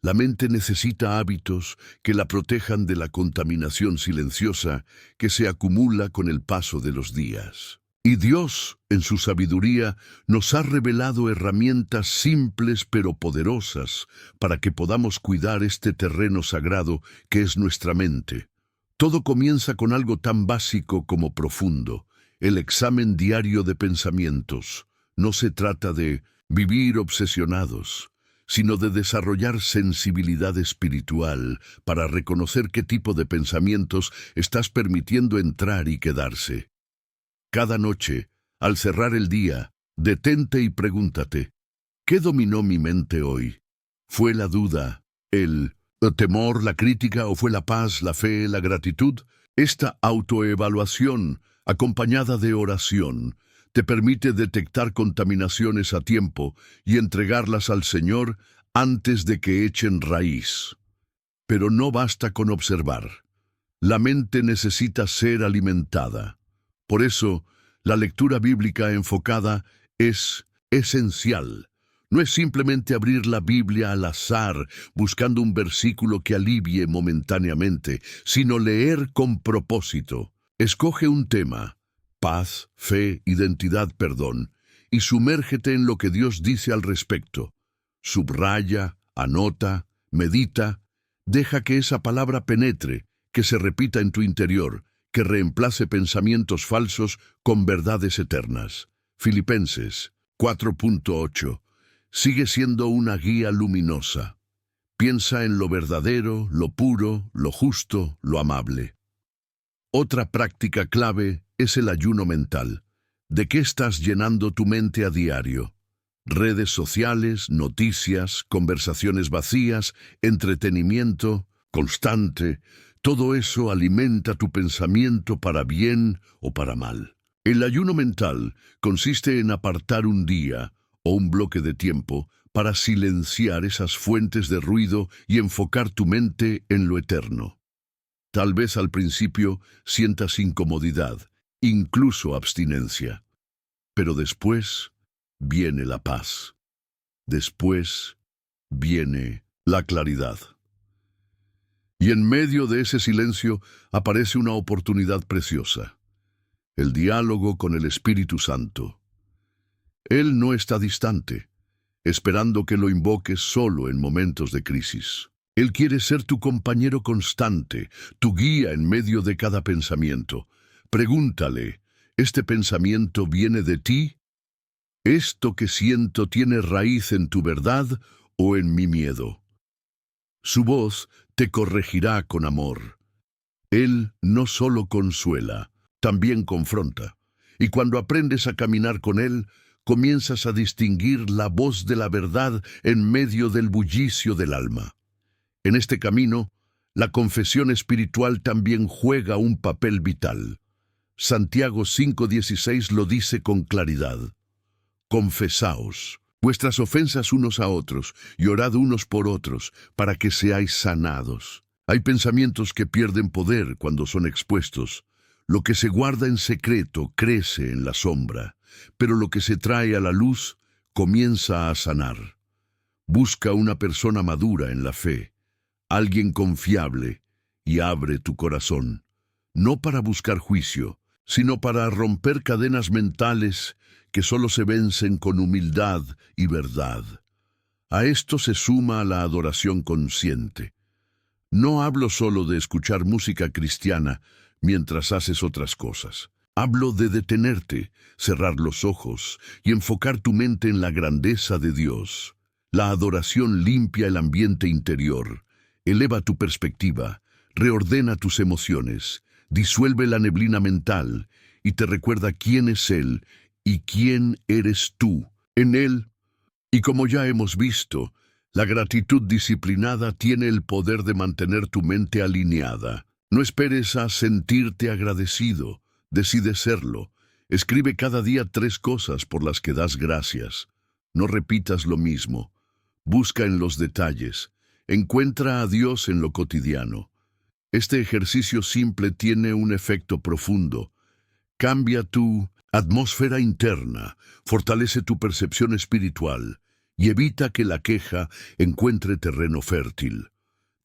la mente necesita hábitos que la protejan de la contaminación silenciosa que se acumula con el paso de los días. Y Dios, en su sabiduría, nos ha revelado herramientas simples pero poderosas para que podamos cuidar este terreno sagrado que es nuestra mente. Todo comienza con algo tan básico como profundo, el examen diario de pensamientos. No se trata de vivir obsesionados, sino de desarrollar sensibilidad espiritual para reconocer qué tipo de pensamientos estás permitiendo entrar y quedarse. Cada noche, al cerrar el día, detente y pregúntate, ¿qué dominó mi mente hoy? ¿Fue la duda, el temor, la crítica o fue la paz, la fe, la gratitud? Esta autoevaluación, acompañada de oración, te permite detectar contaminaciones a tiempo y entregarlas al Señor antes de que echen raíz. Pero no basta con observar. La mente necesita ser alimentada. Por eso, la lectura bíblica enfocada es esencial. No es simplemente abrir la Biblia al azar, buscando un versículo que alivie momentáneamente, sino leer con propósito. Escoge un tema, paz, fe, identidad, perdón, y sumérgete en lo que Dios dice al respecto. Subraya, anota, medita, deja que esa palabra penetre, que se repita en tu interior, que reemplace pensamientos falsos con verdades eternas. Filipenses 4.8. Sigue siendo una guía luminosa. Piensa en lo verdadero, lo puro, lo justo, lo amable. Otra práctica clave es el ayuno mental. ¿De qué estás llenando tu mente a diario? Redes sociales, noticias, conversaciones vacías, entretenimiento constante. Todo eso alimenta tu pensamiento para bien o para mal. El ayuno mental consiste en apartar un día o un bloque de tiempo para silenciar esas fuentes de ruido y enfocar tu mente en lo eterno. Tal vez al principio sientas incomodidad, incluso abstinencia, pero después viene la paz. Después viene la claridad. Y en medio de ese silencio aparece una oportunidad preciosa, el diálogo con el Espíritu Santo. Él no está distante, esperando que lo invoques solo en momentos de crisis. Él quiere ser tu compañero constante, tu guía en medio de cada pensamiento. Pregúntale, ¿este pensamiento viene de ti? ¿Esto que siento tiene raíz en tu verdad o en mi miedo? Su voz te corregirá con amor. Él no solo consuela, también confronta. Y cuando aprendes a caminar con Él, comienzas a distinguir la voz de la verdad en medio del bullicio del alma. En este camino, la confesión espiritual también juega un papel vital. Santiago 5:16 lo dice con claridad. Confesaos vuestras ofensas unos a otros y orad unos por otros para que seáis sanados. Hay pensamientos que pierden poder cuando son expuestos. Lo que se guarda en secreto crece en la sombra, pero lo que se trae a la luz comienza a sanar. Busca una persona madura en la fe, alguien confiable, y abre tu corazón, no para buscar juicio, sino para romper cadenas mentales que solo se vencen con humildad y verdad. A esto se suma la adoración consciente. No hablo solo de escuchar música cristiana, mientras haces otras cosas. Hablo de detenerte, cerrar los ojos y enfocar tu mente en la grandeza de Dios. La adoración limpia el ambiente interior, eleva tu perspectiva, reordena tus emociones, disuelve la neblina mental y te recuerda quién es Él y quién eres tú en Él. Y como ya hemos visto, la gratitud disciplinada tiene el poder de mantener tu mente alineada. No esperes a sentirte agradecido, decide serlo. Escribe cada día 3 cosas por las que das gracias. No repitas lo mismo. Busca en los detalles. Encuentra a Dios en lo cotidiano. Este ejercicio simple tiene un efecto profundo. Cambia tu atmósfera interna, fortalece tu percepción espiritual y evita que la queja encuentre terreno fértil.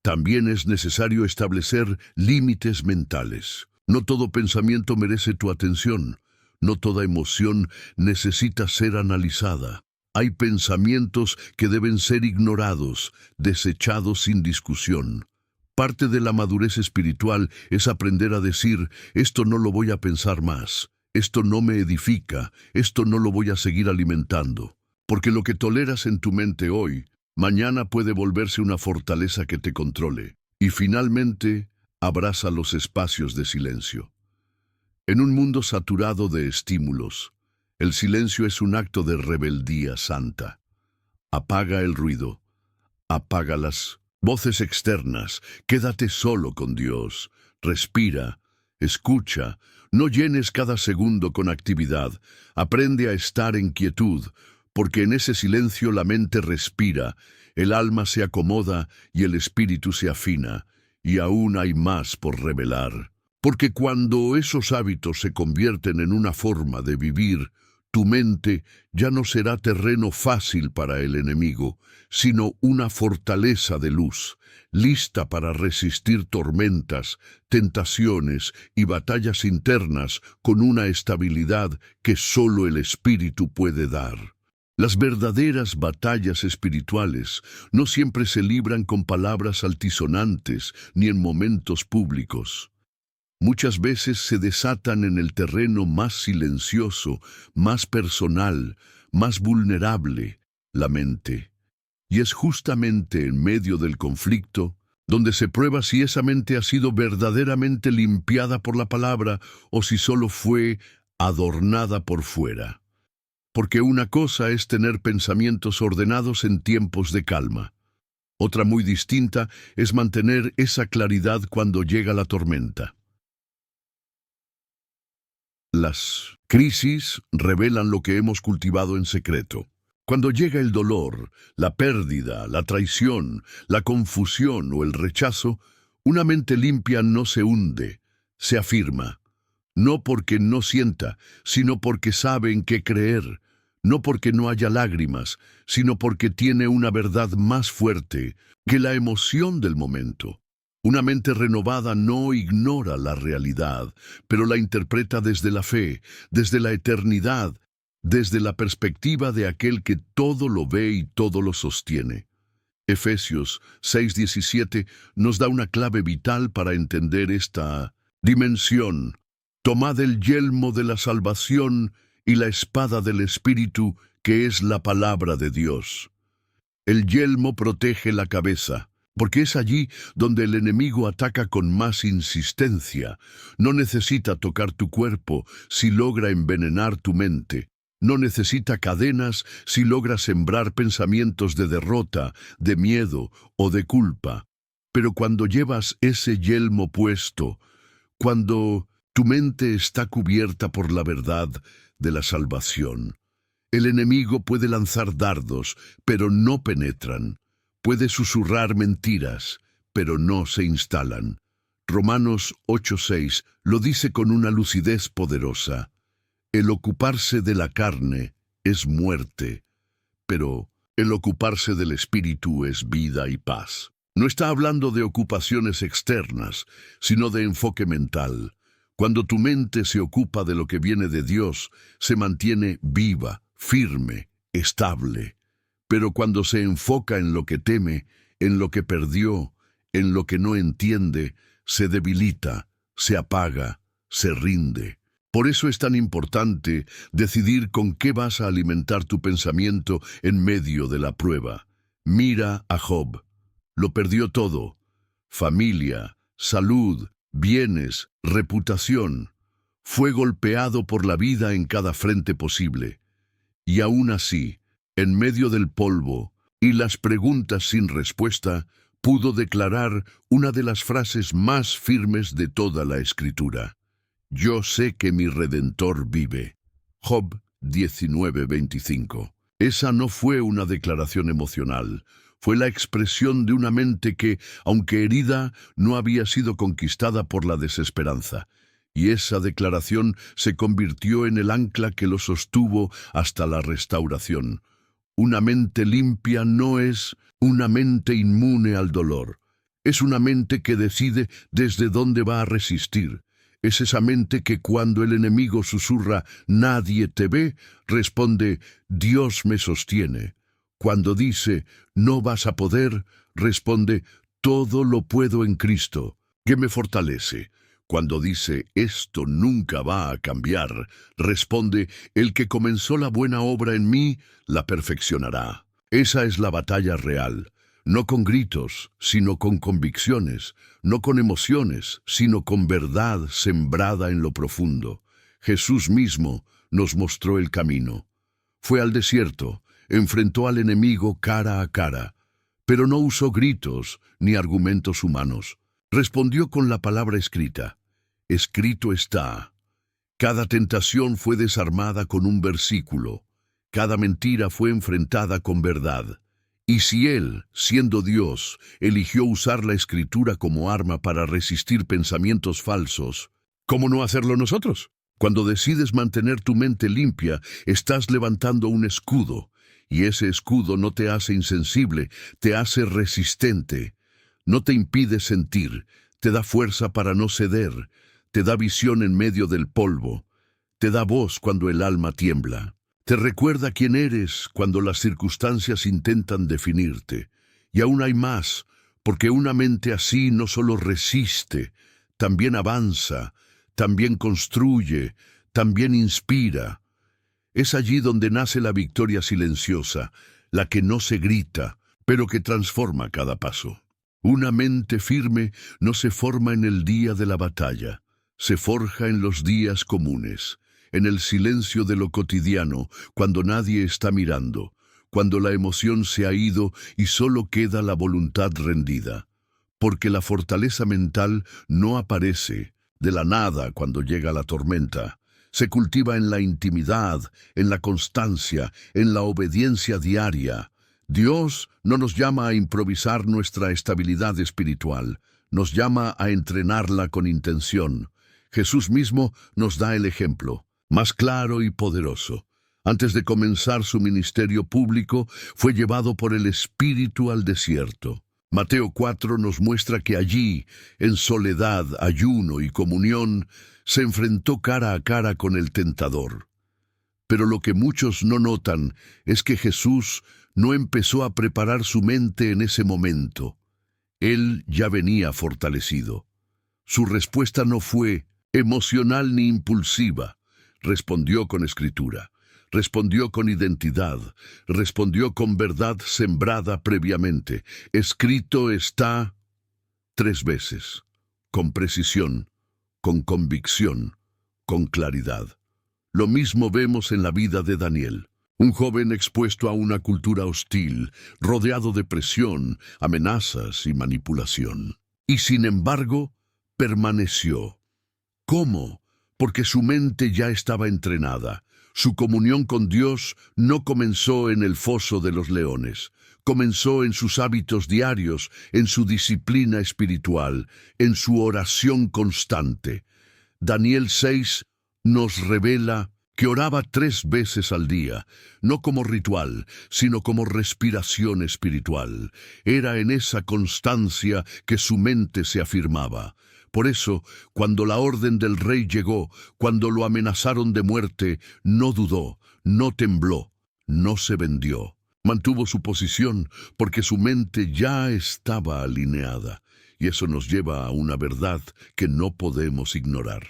También es necesario establecer límites mentales. No todo pensamiento merece tu atención. No toda emoción necesita ser analizada. Hay pensamientos que deben ser ignorados, desechados sin discusión. Parte de la madurez espiritual es aprender a decir, esto no lo voy a pensar más, esto no me edifica, esto no lo voy a seguir alimentando. Porque lo que toleras en tu mente hoy, mañana puede volverse una fortaleza que te controle. Y finalmente, abraza los espacios de silencio. En un mundo saturado de estímulos, el silencio es un acto de rebeldía santa. Apaga el ruido, apaga las voces externas, quédate solo con Dios, respira, escucha, no llenes cada segundo con actividad, aprende a estar en quietud, porque en ese silencio la mente respira, el alma se acomoda y el espíritu se afina, y aún hay más por revelar. Porque cuando esos hábitos se convierten en una forma de vivir, tu mente ya no será terreno fácil para el enemigo, sino una fortaleza de luz, lista para resistir tormentas, tentaciones y batallas internas con una estabilidad que solo el Espíritu puede dar. Las verdaderas batallas espirituales no siempre se libran con palabras altisonantes ni en momentos públicos. Muchas veces se desatan en el terreno más silencioso, más personal, más vulnerable, la mente. Y es justamente en medio del conflicto donde se prueba si esa mente ha sido verdaderamente limpiada por la palabra o si solo fue adornada por fuera. Porque una cosa es tener pensamientos ordenados en tiempos de calma. Otra muy distinta es mantener esa claridad cuando llega la tormenta. Las crisis revelan lo que hemos cultivado en secreto. Cuando llega el dolor, la pérdida, la traición, la confusión o el rechazo, una mente limpia no se hunde, se afirma. No porque no sienta, sino porque sabe en qué creer. No porque no haya lágrimas, sino porque tiene una verdad más fuerte que la emoción del momento. Una mente renovada no ignora la realidad, pero la interpreta desde la fe, desde la eternidad, desde la perspectiva de aquel que todo lo ve y todo lo sostiene. Efesios 6:17 nos da una clave vital para entender esta dimensión. Tomad el yelmo de la salvación y la espada del Espíritu, que es la palabra de Dios. El yelmo protege la cabeza, porque es allí donde el enemigo ataca con más insistencia. No necesita tocar tu cuerpo si logra envenenar tu mente. No necesita cadenas si logra sembrar pensamientos de derrota, de miedo o de culpa. Pero cuando llevas ese yelmo puesto, cuando tu mente está cubierta por la verdad de la salvación, el enemigo puede lanzar dardos, pero no penetran. Puede susurrar mentiras, pero no se instalan. Romanos 8:6 lo dice con una lucidez poderosa. El ocuparse de la carne es muerte, pero el ocuparse del espíritu es vida y paz. No está hablando de ocupaciones externas, sino de enfoque mental. Cuando tu mente se ocupa de lo que viene de Dios, se mantiene viva, firme, estable. Pero cuando se enfoca en lo que teme, en lo que perdió, en lo que no entiende, se debilita, se apaga, se rinde. Por eso es tan importante decidir con qué vas a alimentar tu pensamiento en medio de la prueba. Mira a Job. Lo perdió todo: familia, salud, bienes, reputación. Fue golpeado por la vida en cada frente posible. Y aún así, en medio del polvo y las preguntas sin respuesta, pudo declarar una de las frases más firmes de toda la Escritura: Yo sé que mi Redentor vive. Job 19:25. Esa no fue una declaración emocional, fue la expresión de una mente que, aunque herida, no había sido conquistada por la desesperanza. Y esa declaración se convirtió en el ancla que lo sostuvo hasta la restauración. Una mente limpia no es una mente inmune al dolor. Es una mente que decide desde dónde va a resistir. Es esa mente que cuando el enemigo susurra «nadie te ve», responde «Dios me sostiene». Cuando dice «no vas a poder», responde «todo lo puedo en Cristo, que me fortalece». Cuando dice «esto nunca va a cambiar», responde «el que comenzó la buena obra en mí, la perfeccionará». Esa es la batalla real. No con gritos, sino con convicciones, no con emociones, sino con verdad sembrada en lo profundo. Jesús mismo nos mostró el camino. Fue al desierto, enfrentó al enemigo cara a cara, pero no usó gritos ni argumentos humanos. Respondió con la palabra escrita. Escrito está. Cada tentación fue desarmada con un versículo. Cada mentira fue enfrentada con verdad. Y si Él, siendo Dios, eligió usar la Escritura como arma para resistir pensamientos falsos, ¿cómo no hacerlo nosotros? Cuando decides mantener tu mente limpia, estás levantando un escudo, y ese escudo no te hace insensible, te hace resistente. No te impide sentir, te da fuerza para no ceder, te da visión en medio del polvo, te da voz cuando el alma tiembla. Te recuerda quién eres cuando las circunstancias intentan definirte. Y aún hay más, porque una mente así no solo resiste, también avanza, también construye, también inspira. Es allí donde nace la victoria silenciosa, la que no se grita, pero que transforma cada paso. Una mente firme no se forma en el día de la batalla, se forja en los días comunes. En el silencio de lo cotidiano, cuando nadie está mirando, cuando la emoción se ha ido y solo queda la voluntad rendida. Porque la fortaleza mental no aparece de la nada cuando llega la tormenta. Se cultiva en la intimidad, en la constancia, en la obediencia diaria. Dios no nos llama a improvisar nuestra estabilidad espiritual, nos llama a entrenarla con intención. Jesús mismo nos da el ejemplo más claro y poderoso. Antes de comenzar su ministerio público, fue llevado por el Espíritu al desierto. Mateo 4 nos muestra que allí, en soledad, ayuno y comunión, se enfrentó cara a cara con el tentador. Pero lo que muchos no notan es que Jesús no empezó a preparar su mente en ese momento. Él ya venía fortalecido. Su respuesta no fue emocional ni impulsiva. Respondió con escritura, respondió con identidad, respondió con verdad sembrada previamente. Escrito está 3 veces, con precisión, con convicción, con claridad. Lo mismo vemos en la vida de Daniel, un joven expuesto a una cultura hostil, rodeado de presión, amenazas y manipulación. Y sin embargo, permaneció. ¿Cómo? Porque su mente ya estaba entrenada. Su comunión con Dios no comenzó en el foso de los leones. Comenzó en sus hábitos diarios, en su disciplina espiritual, en su oración constante. Daniel 6 nos revela que oraba 3 veces al día, no como ritual, sino como respiración espiritual. Era en esa constancia que su mente se afirmaba. Por eso, cuando la orden del rey llegó, cuando lo amenazaron de muerte, no dudó, no tembló, no se vendió. Mantuvo su posición porque su mente ya estaba alineada. y eso nos lleva a una verdad que no podemos ignorar.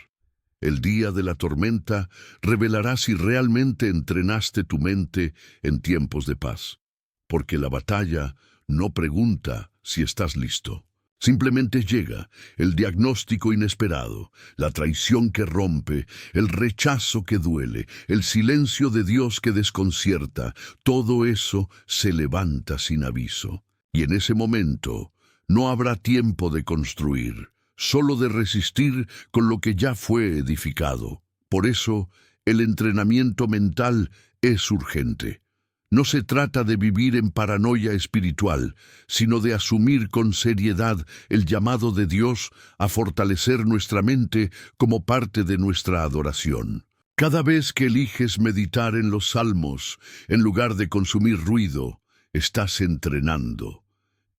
El día de la tormenta revelará si realmente entrenaste tu mente en tiempos de paz, porque la batalla no pregunta si estás listo. Simplemente llega el diagnóstico inesperado, la traición que rompe, el rechazo que duele, el silencio de Dios que desconcierta. Todo eso se levanta sin aviso. Y en ese momento no habrá tiempo de construir, solo de resistir con lo que ya fue edificado. Por eso, el entrenamiento mental es urgente. No se trata de vivir en paranoia espiritual, sino de asumir con seriedad el llamado de Dios a fortalecer nuestra mente como parte de nuestra adoración. Cada vez que eliges meditar en los salmos, en lugar de consumir ruido, estás entrenando.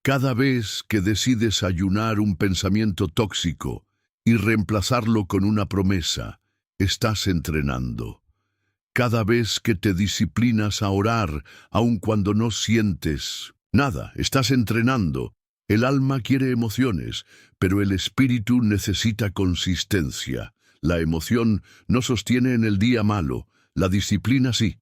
Cada vez que decides ayunar un pensamiento tóxico y reemplazarlo con una promesa, estás entrenando. Cada vez que te disciplinas a orar, aun cuando no sientes nada, estás entrenando. El alma quiere emociones, pero el espíritu necesita consistencia. La emoción no sostiene en el día malo, la disciplina sí,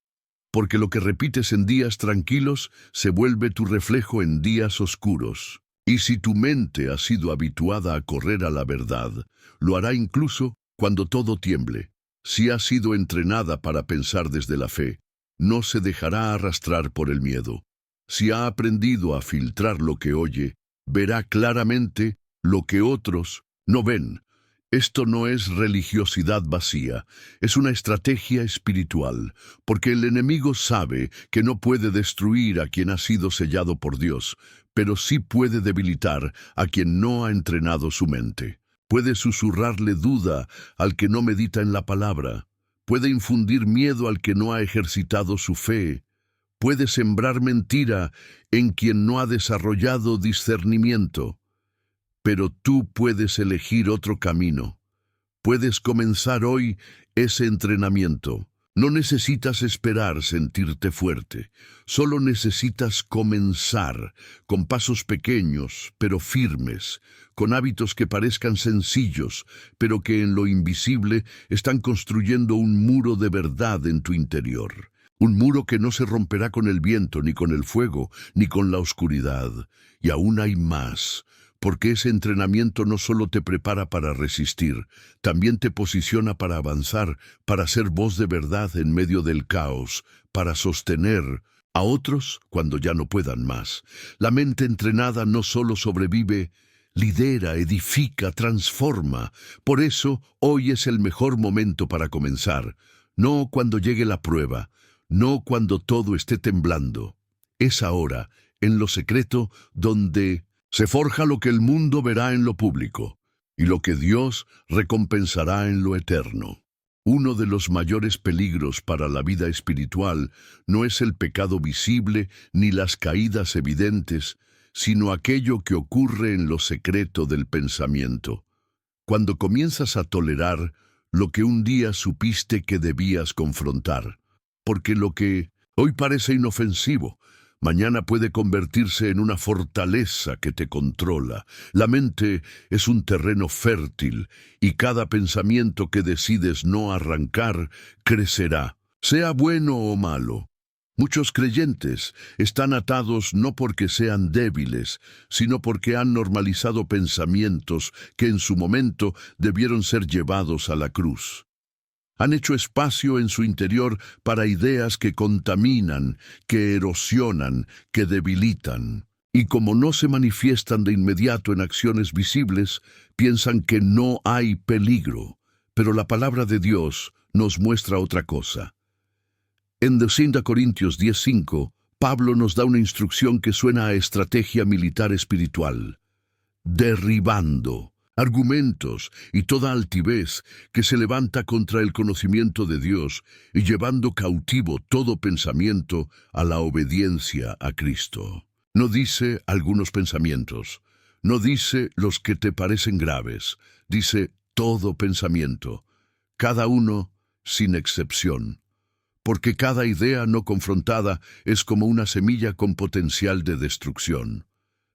porque lo que repites en días tranquilos se vuelve tu reflejo en días oscuros. Y si tu mente ha sido habituada a correr a la verdad, lo hará incluso cuando todo tiemble. Si ha sido entrenada para pensar desde la fe, no se dejará arrastrar por el miedo. Si ha aprendido a filtrar lo que oye, verá claramente lo que otros no ven. Esto no es religiosidad vacía, es una estrategia espiritual, porque el enemigo sabe que no puede destruir a quien ha sido sellado por Dios, pero sí puede debilitar a quien no ha entrenado su mente. Puede susurrarle duda al que no medita en la palabra. Puede infundir miedo al que no ha ejercitado su fe. Puede sembrar mentira en quien no ha desarrollado discernimiento. Pero tú puedes elegir otro camino. Puedes comenzar hoy ese entrenamiento. No necesitas esperar sentirte fuerte. Solo necesitas comenzar con pasos pequeños, pero firmes, con hábitos que parezcan sencillos, pero que en lo invisible están construyendo un muro de verdad en tu interior. Un muro que no se romperá con el viento, ni con el fuego, ni con la oscuridad. Y aún hay más. Porque ese entrenamiento no solo te prepara para resistir, también te posiciona para avanzar, para ser voz de verdad en medio del caos, para sostener a otros cuando ya no puedan más. La mente entrenada no solo sobrevive, lidera, edifica, transforma. Por eso, hoy es el mejor momento para comenzar. No cuando llegue la prueba, no cuando todo esté temblando. Es ahora, en lo secreto, donde se forja lo que el mundo verá en lo público, y lo que Dios recompensará en lo eterno. Uno de los mayores peligros para la vida espiritual no es el pecado visible ni las caídas evidentes, sino aquello que ocurre en lo secreto del pensamiento. Cuando comienzas a tolerar lo que un día supiste que debías confrontar, porque lo que hoy parece inofensivo, mañana puede convertirse en una fortaleza que te controla. La mente es un terreno fértil y cada pensamiento que decides no arrancar crecerá, sea bueno o malo. Muchos creyentes están atados no porque sean débiles, sino porque han normalizado pensamientos que en su momento debieron ser llevados a la cruz. Han hecho espacio en su interior para ideas que contaminan, que erosionan, que debilitan. Y como no se manifiestan de inmediato en acciones visibles, piensan que no hay peligro. Pero la palabra de Dios nos muestra otra cosa. En 2 Corintios 10:5, Pablo nos da una instrucción que suena a estrategia militar espiritual. Derribando argumentos y toda altivez que se levanta contra el conocimiento de Dios y llevando cautivo todo pensamiento a la obediencia a Cristo. No dice algunos pensamientos, no dice los que te parecen graves, dice todo pensamiento, cada uno sin excepción. Porque cada idea no confrontada es como una semilla con potencial de destrucción.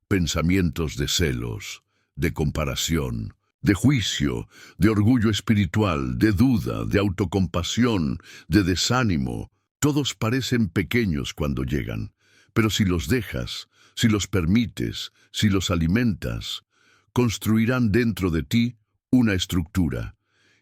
Pensamientos de celos, de comparación, de juicio, de orgullo espiritual, de duda, de autocompasión, de desánimo. Todos parecen pequeños cuando llegan, pero si los dejas, si los permites, si los alimentas, construirán dentro de ti una estructura,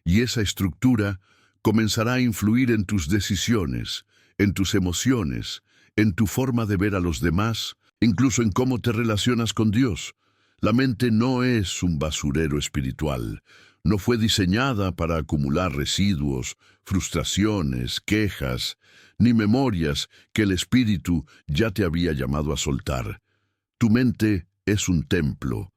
y esa estructura comenzará a influir en tus decisiones, en tus emociones, en tu forma de ver a los demás, incluso en cómo te relacionas con Dios. La mente no es un basurero espiritual. No fue diseñada para acumular residuos, frustraciones, quejas, ni memorias que el espíritu ya te había llamado a soltar. Tu mente es un templo.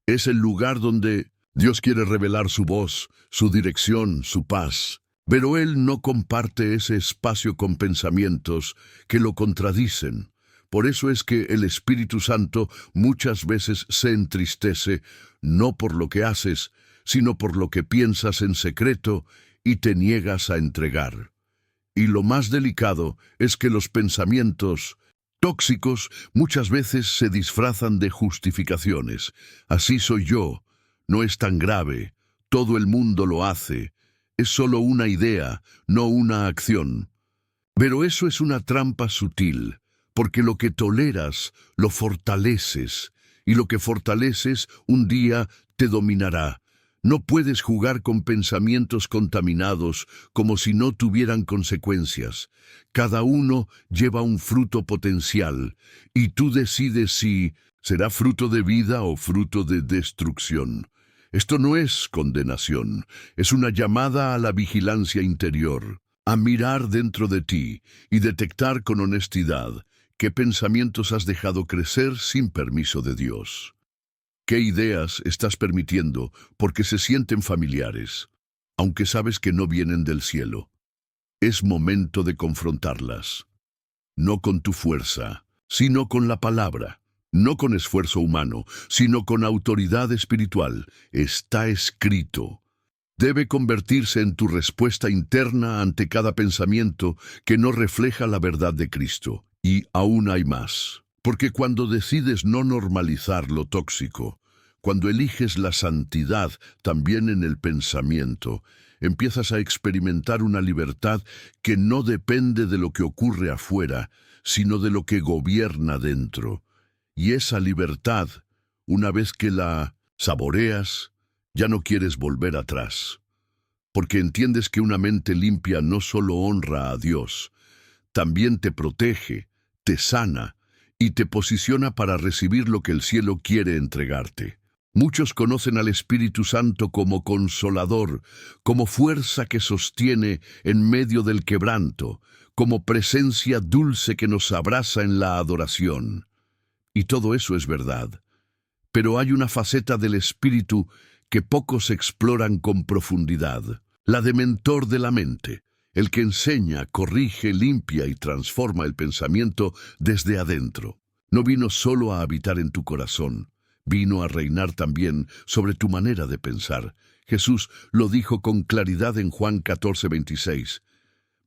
Es el lugar donde Dios quiere revelar su voz, su dirección, su paz. Pero Él no comparte ese espacio con pensamientos que lo contradicen. Por eso es que el Espíritu Santo muchas veces se entristece, no por lo que haces, sino por lo que piensas en secreto y te niegas a entregar. Y lo más delicado es que los pensamientos tóxicos muchas veces se disfrazan de justificaciones. Así soy yo, no es tan grave, todo el mundo lo hace, es solo una idea, no una acción. Pero eso es una trampa sutil, porque lo que toleras lo fortaleces, y lo que fortaleces un día te dominará. No puedes jugar con pensamientos contaminados como si no tuvieran consecuencias. Cada uno lleva un fruto potencial, y tú decides si será fruto de vida o fruto de destrucción. Esto no es condenación, es una llamada a la vigilancia interior, a mirar dentro de ti y detectar con honestidad qué pensamientos has dejado crecer sin permiso de Dios. ¿Qué ideas estás permitiendo porque se sienten familiares, aunque sabes que no vienen del cielo? Es momento de confrontarlas, no con tu fuerza, sino con la palabra. No con esfuerzo humano, sino con autoridad espiritual. Está escrito. Debe convertirse en tu respuesta interna ante cada pensamiento que no refleja la verdad de Cristo. Y aún hay más. Porque cuando decides no normalizar lo tóxico, cuando eliges la santidad también en el pensamiento, empiezas a experimentar una libertad que no depende de lo que ocurre afuera, sino de lo que gobierna dentro. Y esa libertad, una vez que la saboreas, ya no quieres volver atrás, porque entiendes que una mente limpia no solo honra a Dios, también te protege, te sana y te posiciona para recibir lo que el cielo quiere entregarte. Muchos conocen al Espíritu Santo como consolador, como fuerza que sostiene en medio del quebranto, como presencia dulce que nos abraza en la adoración. Y todo eso es verdad. Pero hay una faceta del espíritu que pocos exploran con profundidad, la de mentor de la mente, el que enseña, corrige, limpia y transforma el pensamiento desde adentro. No vino solo a habitar en tu corazón, vino a reinar también sobre tu manera de pensar. Jesús lo dijo con claridad en Juan 14:26.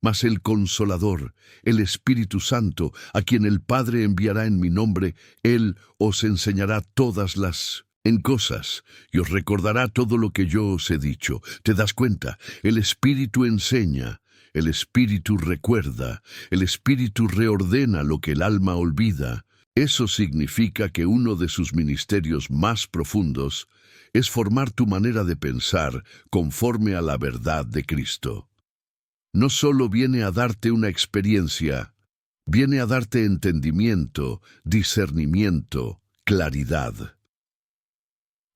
Mas el Consolador, el Espíritu Santo, a quien el Padre enviará en mi nombre, Él os enseñará todas las cosas y os recordará todo lo que yo os he dicho. ¿Te das cuenta? El Espíritu enseña, el Espíritu recuerda, el Espíritu reordena lo que el alma olvida. Eso significa que uno de sus ministerios más profundos es formar tu manera de pensar conforme a la verdad de Cristo. No solo viene a darte una experiencia, viene a darte entendimiento, discernimiento, claridad.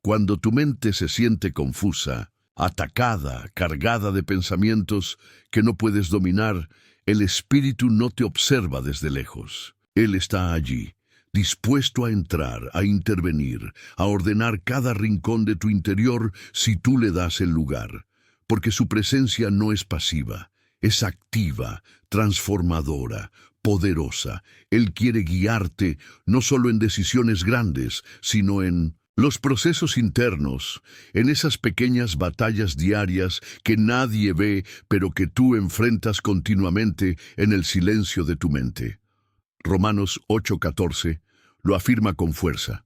Cuando tu mente se siente confusa, atacada, cargada de pensamientos que no puedes dominar, el Espíritu no te observa desde lejos. Él está allí, dispuesto a entrar, a intervenir, a ordenar cada rincón de tu interior si tú le das el lugar, porque su presencia no es pasiva. Es activa, transformadora, poderosa. Él quiere guiarte no solo en decisiones grandes, sino en los procesos internos, en esas pequeñas batallas diarias que nadie ve, pero que tú enfrentas continuamente en el silencio de tu mente. Romanos 8:14 lo afirma con fuerza.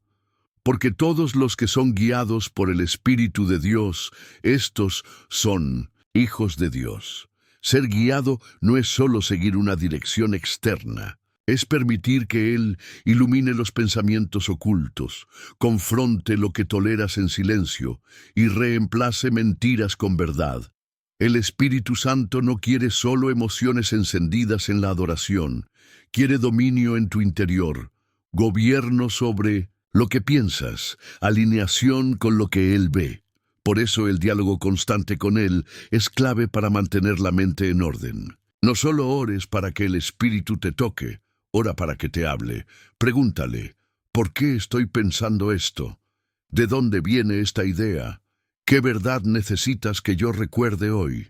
Porque todos los que son guiados por el Espíritu de Dios, estos son hijos de Dios. Ser guiado no es solo seguir una dirección externa, es permitir que Él ilumine los pensamientos ocultos, confronte lo que toleras en silencio y reemplace mentiras con verdad. El Espíritu Santo no quiere solo emociones encendidas en la adoración, quiere dominio en tu interior, gobierno sobre lo que piensas, alineación con lo que Él ve. Por eso el diálogo constante con Él es clave para mantener la mente en orden. No solo ores para que el Espíritu te toque, ora para que te hable. Pregúntale, ¿por qué estoy pensando esto? ¿De dónde viene esta idea? ¿Qué verdad necesitas que yo recuerde hoy?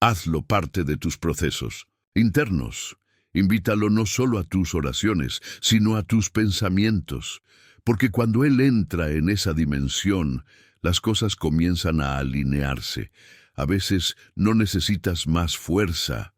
Hazlo parte de tus procesos internos. Invítalo no solo a tus oraciones, sino a tus pensamientos, porque cuando Él entra en esa dimensión, las cosas comienzan a alinearse. A veces no necesitas más fuerza,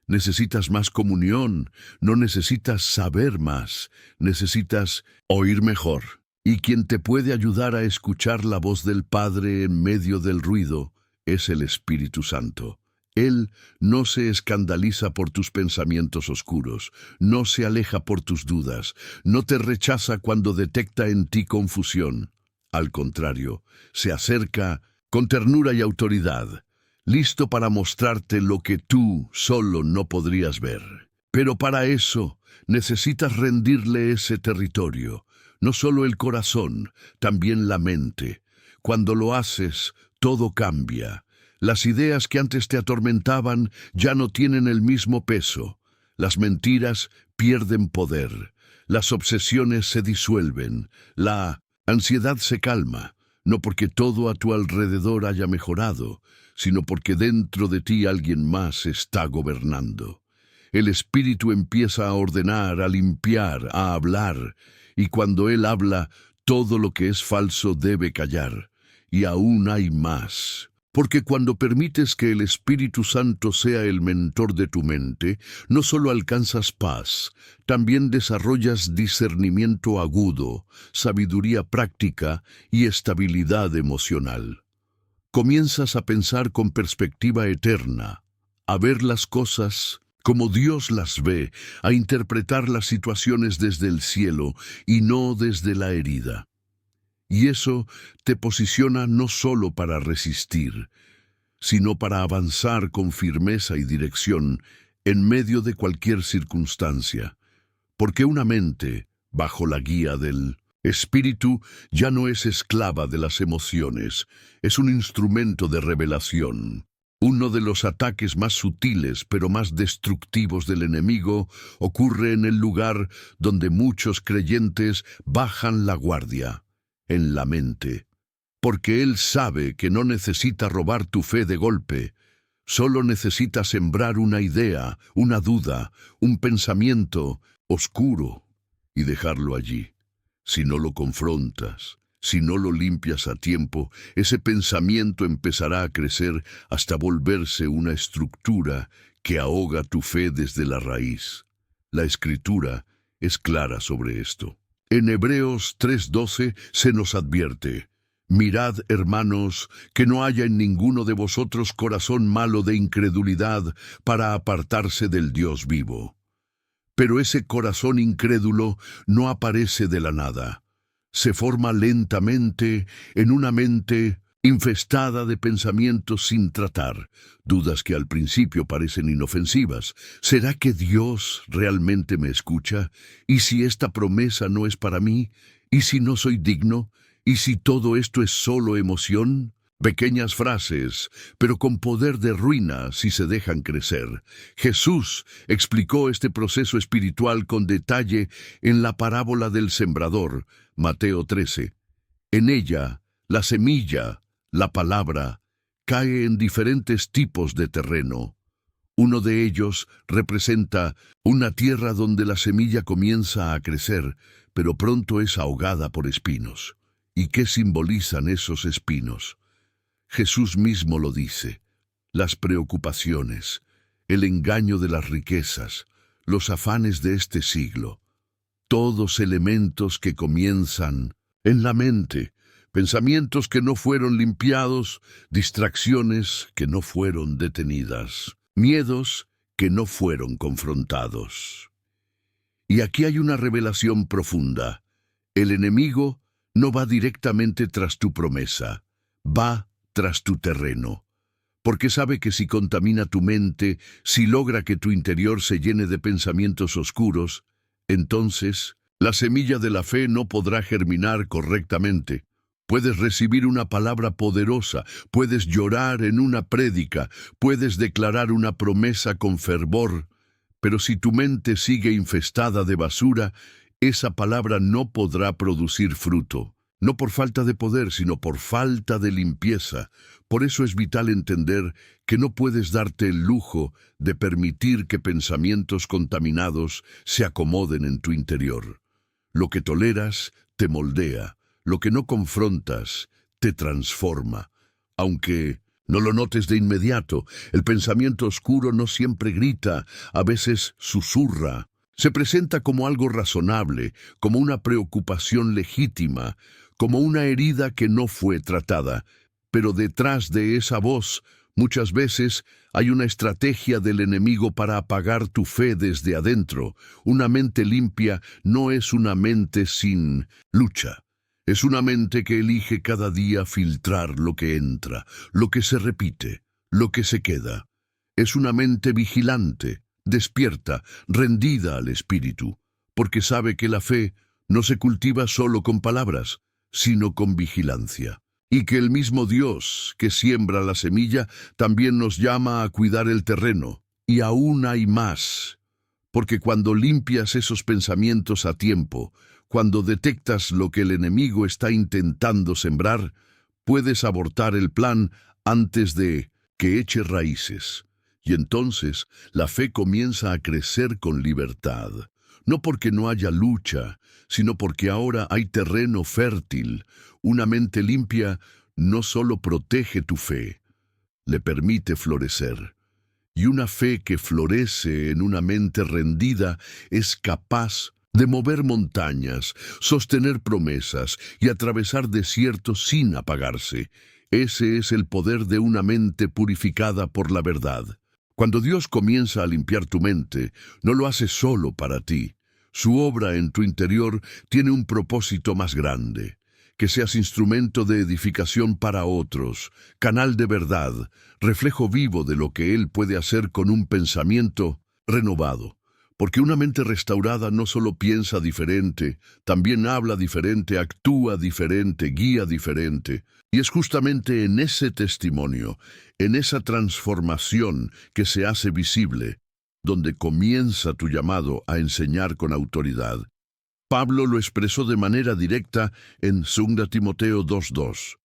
necesitas más comunión, no necesitas saber más, necesitas oír mejor. Y quien te puede ayudar a escuchar la voz del Padre en medio del ruido es el Espíritu Santo. Él no se escandaliza por tus pensamientos oscuros, no se aleja por tus dudas, no te rechaza cuando detecta en ti confusión. Al contrario, se acerca con ternura y autoridad, listo para mostrarte lo que tú solo no podrías ver. Pero para eso necesitas rendirle ese territorio, no solo el corazón, también la mente. Cuando lo haces, todo cambia. Las ideas que antes te atormentaban ya no tienen el mismo peso. Las mentiras pierden poder. Las obsesiones se disuelven. La ansiedad se calma, no porque todo a tu alrededor haya mejorado, sino porque dentro de ti alguien más está gobernando. El Espíritu empieza a ordenar, a limpiar, a hablar, y cuando Él habla, todo lo que es falso debe callar. Y aún hay más. Porque cuando permites que el Espíritu Santo sea el mentor de tu mente, no solo alcanzas paz, también desarrollas discernimiento agudo, sabiduría práctica y estabilidad emocional. Comienzas a pensar con perspectiva eterna, a ver las cosas como Dios las ve, a interpretar las situaciones desde el cielo y no desde la herida. Y eso te posiciona no solo para resistir, sino para avanzar con firmeza y dirección en medio de cualquier circunstancia. Porque una mente, bajo la guía del Espíritu, ya no es esclava de las emociones, es un instrumento de revelación. Uno de los ataques más sutiles pero más destructivos del enemigo ocurre en el lugar donde muchos creyentes bajan la guardia, en la mente. Porque Él sabe que no necesita robar tu fe de golpe, solo necesita sembrar una idea, una duda, un pensamiento oscuro y dejarlo allí. Si no lo confrontas, si no lo limpias a tiempo, ese pensamiento empezará a crecer hasta volverse una estructura que ahoga tu fe desde la raíz. La Escritura es clara sobre esto. En Hebreos 3:12 se nos advierte: mirad, hermanos, que no haya en ninguno de vosotros corazón malo de incredulidad para apartarse del Dios vivo. Pero ese corazón incrédulo no aparece de la nada. Se forma lentamente en una mente infestada de pensamientos sin tratar, dudas que al principio parecen inofensivas. ¿Será que Dios realmente me escucha? ¿Y si esta promesa no es para mí? ¿Y si no soy digno? ¿Y si todo esto es solo emoción? Pequeñas frases, pero con poder de ruina si se dejan crecer. Jesús explicó este proceso espiritual con detalle en la parábola del sembrador, Mateo 13. En ella, la semilla, la palabra, cae en diferentes tipos de terreno. Uno de ellos representa una tierra donde la semilla comienza a crecer, pero pronto es ahogada por espinos. ¿Y qué simbolizan esos espinos? Jesús mismo lo dice: las preocupaciones, el engaño de las riquezas, los afanes de este siglo, todos elementos que comienzan en la mente, pensamientos que no fueron limpiados, distracciones que no fueron detenidas, miedos que no fueron confrontados. Y aquí hay una revelación profunda. El enemigo no va directamente tras tu promesa, va tras tu terreno, porque sabe que si contamina tu mente, si logra que tu interior se llene de pensamientos oscuros, entonces la semilla de la fe no podrá germinar correctamente. Puedes recibir una palabra poderosa, puedes llorar en una prédica, puedes declarar una promesa con fervor, pero si tu mente sigue infestada de basura, esa palabra no podrá producir fruto. No por falta de poder, sino por falta de limpieza. Por eso es vital entender que no puedes darte el lujo de permitir que pensamientos contaminados se acomoden en tu interior. Lo que toleras te moldea, lo que no confrontas te transforma. Aunque no lo notes de inmediato, el pensamiento oscuro no siempre grita, a veces susurra. Se presenta como algo razonable, como una preocupación legítima, como una herida que no fue tratada. Pero detrás de esa voz, muchas veces hay una estrategia del enemigo para apagar tu fe desde adentro. Una mente limpia no es una mente sin lucha. Es una mente que elige cada día filtrar lo que entra, lo que se repite, lo que se queda. Es una mente vigilante, despierta, rendida al espíritu, porque sabe que la fe no se cultiva solo con palabras, sino con vigilancia. Y que el mismo Dios que siembra la semilla también nos llama a cuidar el terreno. Y aún hay más, porque cuando limpias esos pensamientos a tiempo, cuando detectas lo que el enemigo está intentando sembrar, puedes abortar el plan antes de que eche raíces. Y entonces la fe comienza a crecer con libertad. No porque no haya lucha, sino porque ahora hay terreno fértil. Una mente limpia no solo protege tu fe, le permite florecer. Y una fe que florece en una mente rendida es capaz de mover montañas, sostener promesas y atravesar desiertos sin apagarse. Ese es el poder de una mente purificada por la verdad. Cuando Dios comienza a limpiar tu mente, no lo hace solo para ti. Su obra en tu interior tiene un propósito más grande. Que seas instrumento de edificación para otros, canal de verdad, reflejo vivo de lo que Él puede hacer con un pensamiento renovado. Porque una mente restaurada no solo piensa diferente, también habla diferente, actúa diferente, guía diferente. Y es justamente en ese testimonio, en esa transformación que se hace visible, donde comienza tu llamado a enseñar con autoridad. Pablo lo expresó de manera directa en 2 Timoteo 2:2.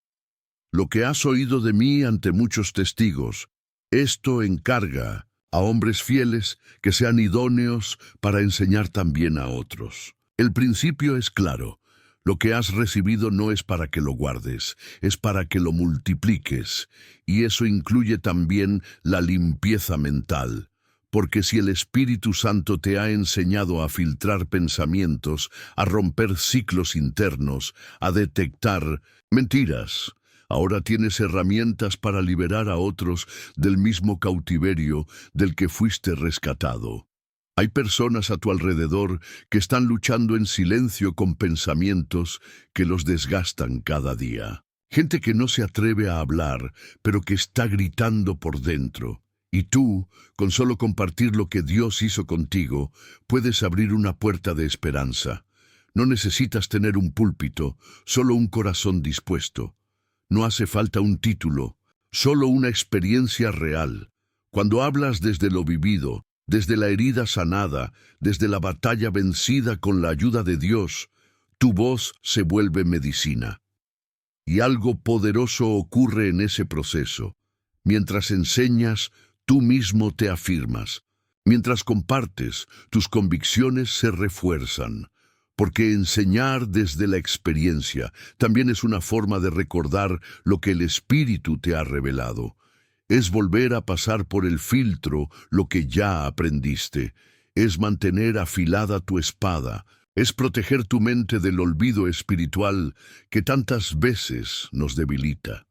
Lo que has oído de mí ante muchos testigos, esto encarga a hombres fieles que sean idóneos para enseñar también a otros. El principio es claro. Lo que has recibido no es para que lo guardes, es para que lo multipliques. Y eso incluye también la limpieza mental. Porque si el Espíritu Santo te ha enseñado a filtrar pensamientos, a romper ciclos internos, a detectar mentiras, ahora tienes herramientas para liberar a otros del mismo cautiverio del que fuiste rescatado. Hay personas a tu alrededor que están luchando en silencio con pensamientos que los desgastan cada día. Gente que no se atreve a hablar, pero que está gritando por dentro. Y tú, con solo compartir lo que Dios hizo contigo, puedes abrir una puerta de esperanza. No necesitas tener un púlpito, solo un corazón dispuesto. No hace falta un título, solo una experiencia real. Cuando hablas desde lo vivido, desde la herida sanada, desde la batalla vencida con la ayuda de Dios, tu voz se vuelve medicina. Y algo poderoso ocurre en ese proceso. Mientras enseñas, tú mismo te afirmas. Mientras compartes, tus convicciones se refuerzan. Porque enseñar desde la experiencia también es una forma de recordar lo que el Espíritu te ha revelado. Es volver a pasar por el filtro lo que ya aprendiste. Es mantener afilada tu espada. es proteger tu mente del olvido espiritual que tantas veces nos debilita.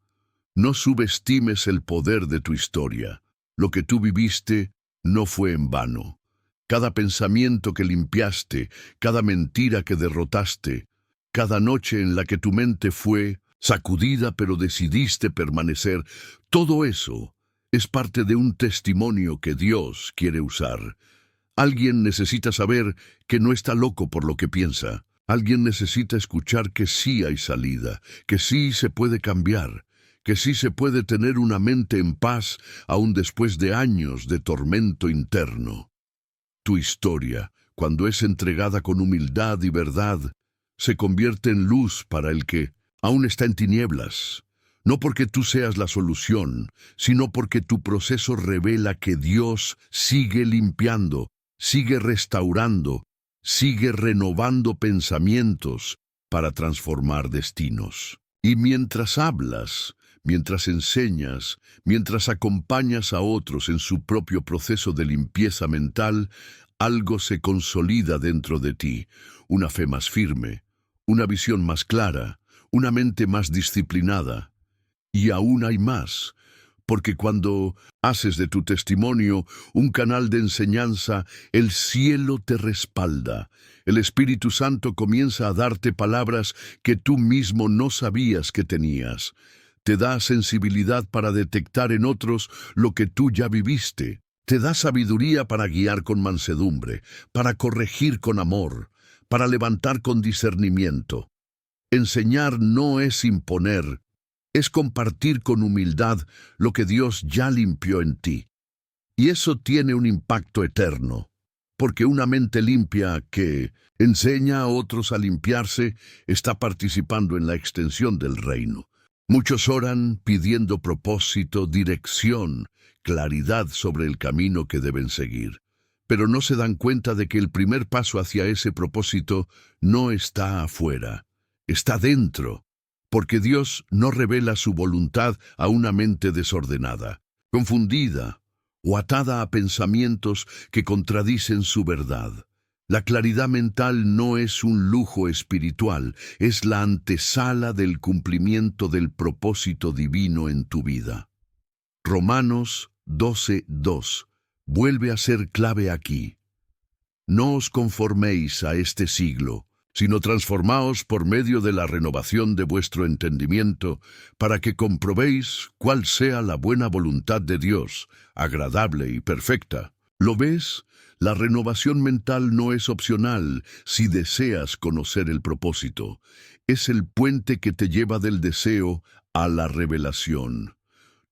No subestimes el poder de tu historia. Lo que tú viviste no fue en vano. Cada pensamiento que limpiaste, cada mentira que derrotaste, cada noche en la que tu mente fue sacudida pero decidiste permanecer, todo eso es parte de un testimonio que Dios quiere usar. Alguien necesita saber que no está loco por lo que piensa. Alguien necesita escuchar que sí hay salida, que sí se puede cambiar, que sí se puede tener una mente en paz aún después de años de tormento interno. Tu historia, cuando es entregada con humildad y verdad, se convierte en luz para el que aún está en tinieblas. No porque tú seas la solución, sino porque tu proceso revela que Dios sigue limpiando, sigue restaurando, sigue renovando pensamientos para transformar destinos. Y mientras hablas, mientras enseñas, mientras acompañas a otros en su propio proceso de limpieza mental, algo se consolida dentro de ti, una fe más firme, una visión más clara, una mente más disciplinada. Y aún hay más, porque cuando haces de tu testimonio un canal de enseñanza, el cielo te respalda. El Espíritu Santo comienza a darte palabras que tú mismo no sabías que tenías. Te da sensibilidad para detectar en otros lo que tú ya viviste. Te da sabiduría para guiar con mansedumbre, para corregir con amor, para levantar con discernimiento. Enseñar no es imponer, es compartir con humildad lo que Dios ya limpió en ti. Y eso tiene un impacto eterno, porque una mente limpia que enseña a otros a limpiarse está participando en la extensión del reino. Muchos oran pidiendo propósito, dirección, claridad sobre el camino que deben seguir, pero no se dan cuenta de que el primer paso hacia ese propósito no está afuera, está dentro. Porque Dios no revela su voluntad a una mente desordenada, confundida o atada a pensamientos que contradicen su verdad. La claridad mental no es un lujo espiritual, es la antesala del cumplimiento del propósito divino en tu vida. Romanos 12:2 vuelve a ser clave aquí. No os conforméis a este siglo, sino transformaos por medio de la renovación de vuestro entendimiento, para que comprobéis cuál sea la buena voluntad de Dios, agradable y perfecta. ¿Lo ves? La renovación mental no es opcional si deseas conocer el propósito. Es el puente que te lleva del deseo a la revelación.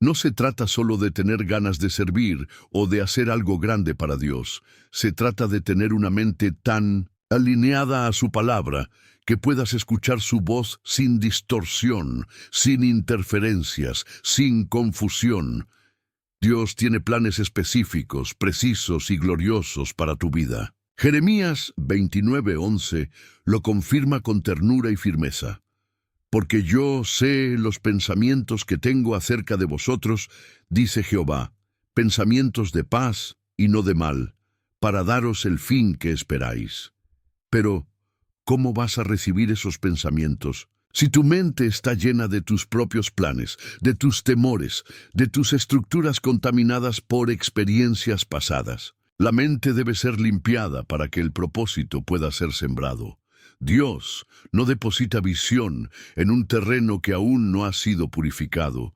No se trata solo de tener ganas de servir o de hacer algo grande para Dios. Se trata de tener una mente tan alineada a su palabra, que puedas escuchar su voz sin distorsión, sin interferencias, sin confusión. Dios tiene planes específicos, precisos y gloriosos para tu vida. Jeremías 29:11 lo confirma con ternura y firmeza. Porque yo sé los pensamientos que tengo acerca de vosotros, dice Jehová, pensamientos de paz y no de mal, para daros el fin que esperáis. Pero, ¿cómo vas a recibir esos pensamientos si tu mente está llena de tus propios planes, de tus temores, de tus estructuras contaminadas por experiencias pasadas? La mente debe ser limpiada para que el propósito pueda ser sembrado. Dios no deposita visión en un terreno que aún no ha sido purificado.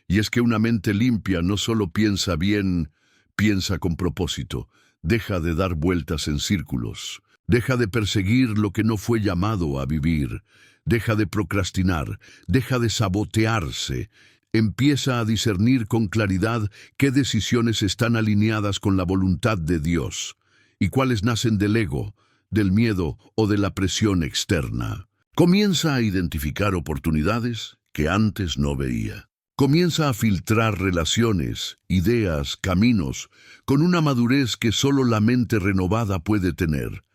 Y es que una mente limpia no solo piensa bien, piensa con propósito. Deja de dar vueltas en círculos. Deja de perseguir lo que no fue llamado a vivir. Deja de procrastinar. Deja de sabotearse. Empieza a discernir con claridad qué decisiones están alineadas con la voluntad de Dios y cuáles nacen del ego, del miedo o de la presión externa. Comienza a identificar oportunidades que antes no veía. Comienza a filtrar relaciones, ideas, caminos, con una madurez que solo la mente renovada puede tener.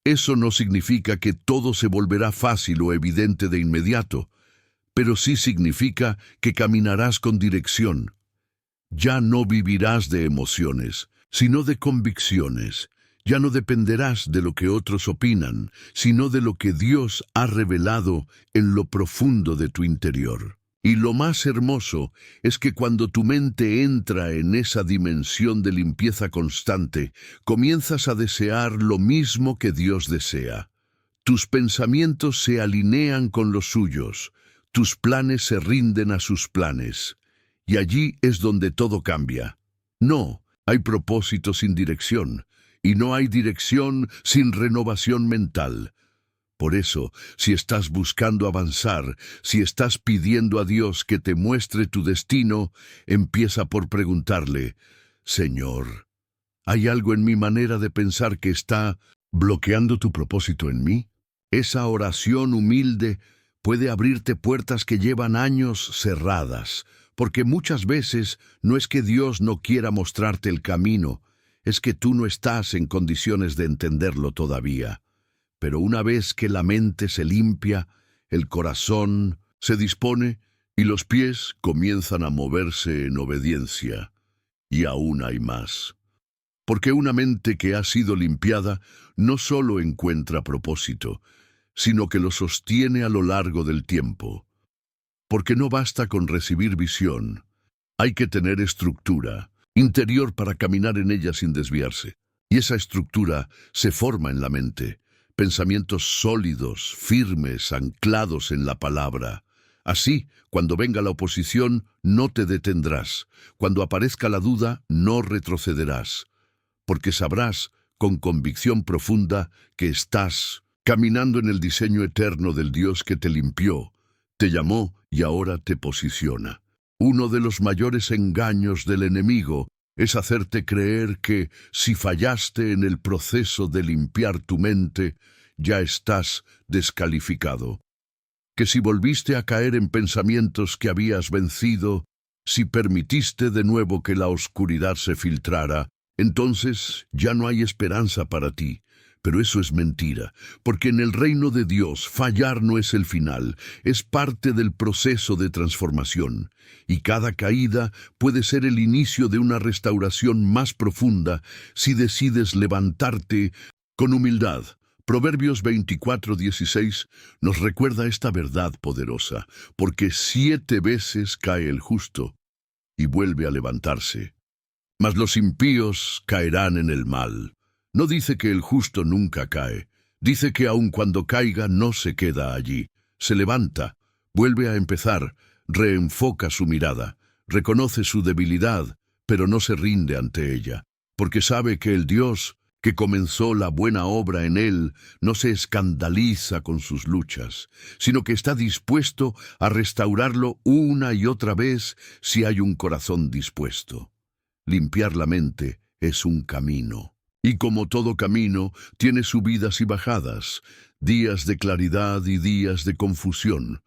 Eso no significa que todo se volverá fácil o evidente de inmediato, pero sí significa que caminarás con dirección. Ya no vivirás de emociones, sino de convicciones, Ya no dependerás de lo que otros opinan, sino de lo que Dios ha revelado en lo profundo de tu interior. Y lo más hermoso es que cuando tu mente entra en esa dimensión de limpieza constante, comienzas a desear lo mismo que Dios desea. Tus pensamientos se alinean con los suyos, tus planes se rinden a sus planes. Y allí es donde todo cambia. No, hay propósito sin dirección, y no hay dirección sin renovación mental. Por eso, si estás buscando avanzar, si estás pidiendo a Dios que te muestre tu destino, empieza por preguntarle: Señor, ¿hay algo en mi manera de pensar que está bloqueando tu propósito en mí? Esa oración humilde puede abrirte puertas que llevan años cerradas, porque muchas veces no es que Dios no quiera mostrarte el camino, es que tú no estás en condiciones de entenderlo todavía. Pero una vez que la mente se limpia, el corazón se dispone y los pies comienzan a moverse en obediencia. Y aún hay más. Porque una mente que ha sido limpiada no solo encuentra propósito, sino que lo sostiene a lo largo del tiempo. Porque no basta con recibir visión, hay que tener estructura interior para caminar en ella sin desviarse. Y esa estructura se forma en la mente. Pensamientos sólidos, firmes, anclados en la palabra. Así, cuando venga la oposición, no te detendrás. Cuando aparezca la duda, no retrocederás. Porque sabrás, con convicción profunda, que estás caminando en el diseño eterno del Dios que te limpió, te llamó y ahora te posiciona. Uno de los mayores engaños del enemigo es hacerte creer que, si fallaste en el proceso de limpiar tu mente, ya estás descalificado. Que si volviste a caer en pensamientos que habías vencido, si permitiste de nuevo que la oscuridad se filtrara, entonces ya no hay esperanza para ti. Pero eso es mentira, porque en el reino de Dios fallar no es el final, es parte del proceso de transformación, y cada caída puede ser el inicio de una restauración más profunda si decides levantarte con humildad. Proverbios 24:16 nos recuerda esta verdad poderosa, porque 7 veces cae el justo y vuelve a levantarse, mas los impíos caerán en el mal. No dice que el justo nunca cae, dice que aun cuando caiga no se queda allí, se levanta, vuelve a empezar, reenfoca su mirada, reconoce su debilidad, pero no se rinde ante ella, porque sabe que el Dios que comenzó la buena obra en él no se escandaliza con sus luchas, sino que está dispuesto a restaurarlo una y otra vez si hay un corazón dispuesto. Limpiar la mente es un camino. Y como todo camino, tiene subidas y bajadas, días de claridad y días de confusión.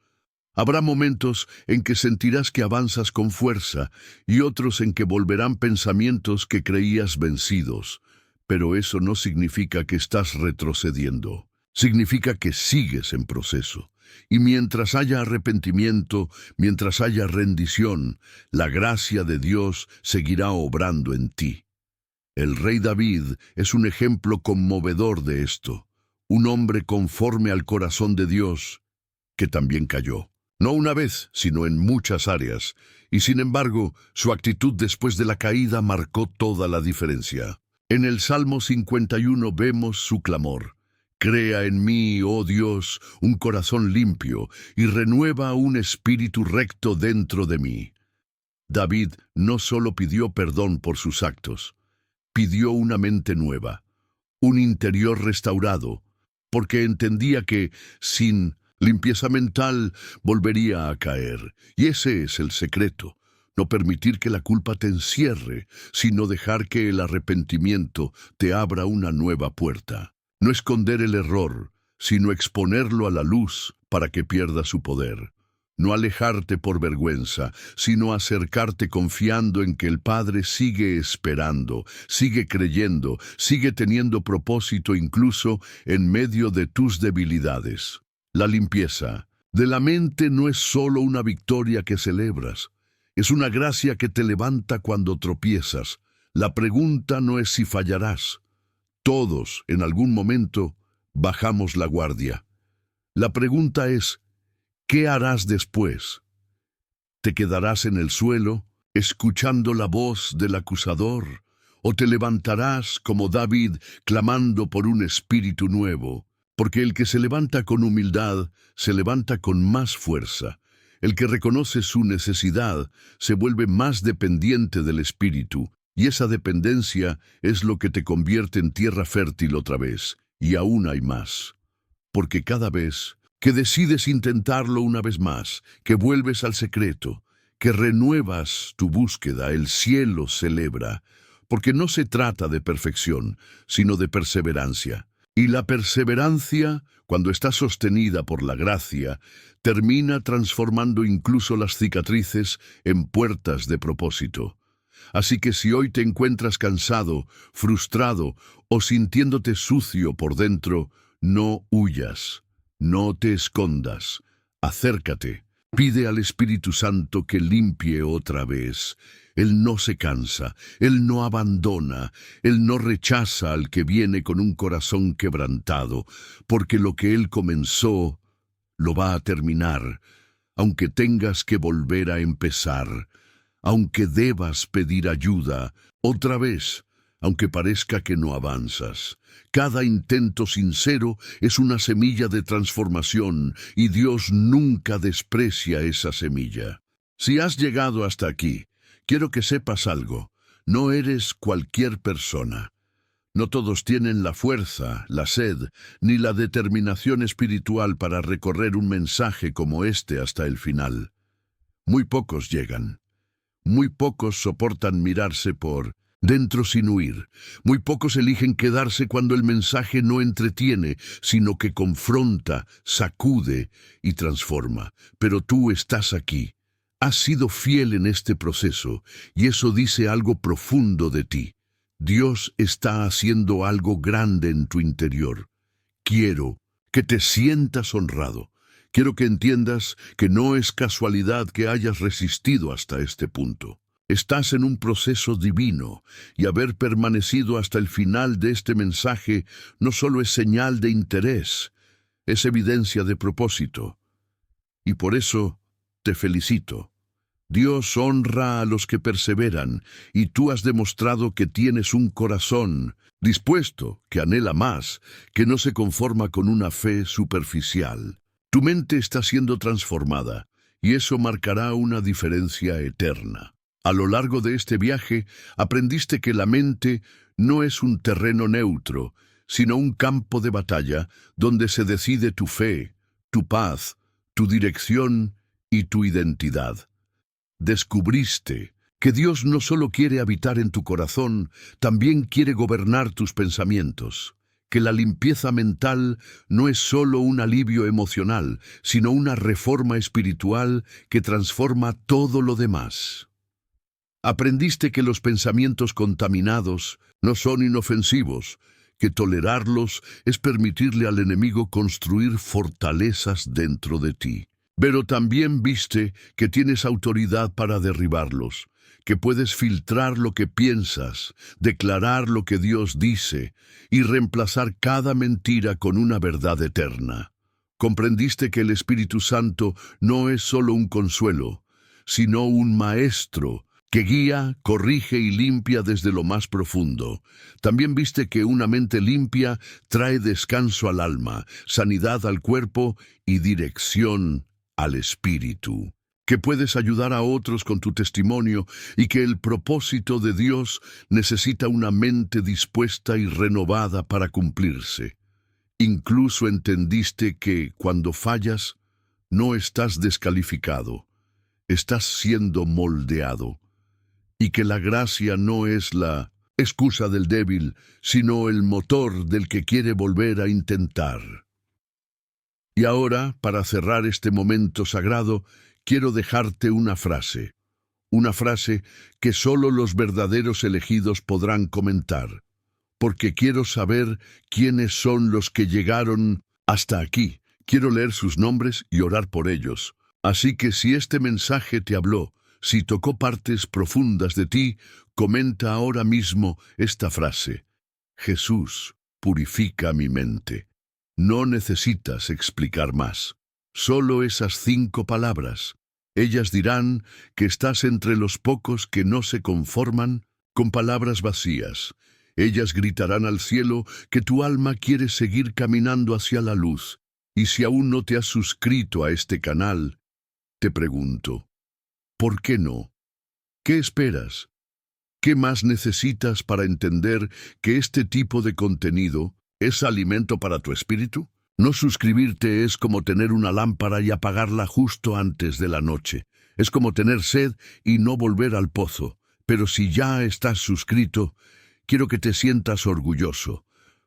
Habrá momentos en que sentirás que avanzas con fuerza y otros en que volverán pensamientos que creías vencidos. Pero eso no significa que estás retrocediendo. Significa que sigues en proceso. Y mientras haya arrepentimiento, mientras haya rendición, la gracia de Dios seguirá obrando en ti. El rey David es un ejemplo conmovedor de esto, un hombre conforme al corazón de Dios, que también cayó. No una vez, sino en muchas áreas, y sin embargo, su actitud después de la caída marcó toda la diferencia. En el Salmo 51 vemos su clamor: Crea en mí, oh Dios, un corazón limpio, y renueva un espíritu recto dentro de mí. David no solo pidió perdón por sus actos, pidió una mente nueva, un interior restaurado, porque entendía que, sin limpieza mental, volvería a caer. Y ese es el secreto: no permitir que la culpa te encierre, sino dejar que el arrepentimiento te abra una nueva puerta. No esconder el error, sino exponerlo a la luz para que pierda su poder. No alejarte por vergüenza, sino acercarte confiando en que el Padre sigue esperando, sigue creyendo, sigue teniendo propósito incluso en medio de tus debilidades. La limpieza de la mente no es solo una victoria que celebras, es una gracia que te levanta cuando tropiezas. La pregunta no es si fallarás, Todos, en algún momento, bajamos la guardia. La pregunta es, ¿qué harás después? ¿Te quedarás en el suelo, escuchando la voz del acusador? ¿O te levantarás como David, clamando por un espíritu nuevo? Porque el que se levanta con humildad, se levanta con más fuerza. El que reconoce su necesidad, se vuelve más dependiente del espíritu, y esa dependencia es lo que te convierte en tierra fértil otra vez, y aún hay más. Porque cada vez que decides intentarlo una vez más, que vuelves al secreto, que renuevas tu búsqueda, el cielo celebra, porque no se trata de perfección, sino de perseverancia. Y la perseverancia, cuando está sostenida por la gracia, termina transformando incluso las cicatrices en puertas de propósito. Así que si hoy te encuentras cansado, frustrado o sintiéndote sucio por dentro, no huyas, no te escondas, acércate, pide al Espíritu Santo que limpie otra vez. Él no se cansa, Él no abandona, Él no rechaza al que viene con un corazón quebrantado, porque lo que Él comenzó, lo va a terminar, aunque tengas que volver a empezar, aunque debas pedir ayuda otra vez, aunque parezca que no avanzas. Cada intento sincero es una semilla de transformación y Dios nunca desprecia esa semilla. Si has llegado hasta aquí, quiero que sepas algo. No eres cualquier persona. No todos tienen la fuerza, la sed, ni la determinación espiritual para recorrer un mensaje como este hasta el final. Muy pocos llegan. Muy pocos soportan mirarse por dentro sin huir. Muy pocos eligen quedarse cuando el mensaje no entretiene, sino que confronta, sacude y transforma. Pero tú estás aquí. Has sido fiel en este proceso, y eso dice algo profundo de ti. Dios está haciendo algo grande en tu interior. Quiero que te sientas honrado. Quiero que entiendas que no es casualidad que hayas resistido hasta este punto. Estás en un proceso divino, y haber permanecido hasta el final de este mensaje no solo es señal de interés, es evidencia de propósito. Y por eso te felicito. Dios honra a los que perseveran, y tú has demostrado que tienes un corazón dispuesto, que anhela más, que no se conforma con una fe superficial. Tu mente está siendo transformada, y eso marcará una diferencia eterna. A lo largo de este viaje, aprendiste que la mente no es un terreno neutro, sino un campo de batalla donde se decide tu fe, tu paz, tu dirección y tu identidad. Descubriste que Dios no solo quiere habitar en tu corazón, también quiere gobernar tus pensamientos. Que la limpieza mental no es solo un alivio emocional, sino una reforma espiritual que transforma todo lo demás. Aprendiste que los pensamientos contaminados no son inofensivos, que tolerarlos es permitirle al enemigo construir fortalezas dentro de ti. Pero también viste que tienes autoridad para derribarlos, que puedes filtrar lo que piensas, declarar lo que Dios dice y reemplazar cada mentira con una verdad eterna. Comprendiste que el Espíritu Santo no es solo un consuelo, sino un maestro que guía, corrige y limpia desde lo más profundo. También viste que una mente limpia trae descanso al alma, sanidad al cuerpo y dirección al espíritu. Que puedes ayudar a otros con tu testimonio y que el propósito de Dios necesita una mente dispuesta y renovada para cumplirse. Incluso entendiste que, cuando fallas, no estás descalificado, estás siendo moldeado, y que la gracia no es la excusa del débil, sino el motor del que quiere volver a intentar. Y ahora, para cerrar este momento sagrado, quiero dejarte una frase que solo los verdaderos elegidos podrán comentar, porque quiero saber quiénes son los que llegaron hasta aquí. Quiero leer sus nombres y orar por ellos. Así que si este mensaje te habló, si tocó partes profundas de ti, comenta ahora mismo esta frase: Jesús purifica mi mente. No necesitas explicar más. Solo esas 5 palabras. Ellas dirán que estás entre los pocos que no se conforman con palabras vacías. Ellas gritarán al cielo que tu alma quiere seguir caminando hacia la luz. Y si aún no te has suscrito a este canal, te pregunto, ¿por qué no? ¿Qué esperas? ¿Qué más necesitas para entender que este tipo de contenido es alimento para tu espíritu? No suscribirte es como tener una lámpara y apagarla justo antes de la noche. Es como tener sed y no volver al pozo. Pero si ya estás suscrito, quiero que te sientas orgulloso,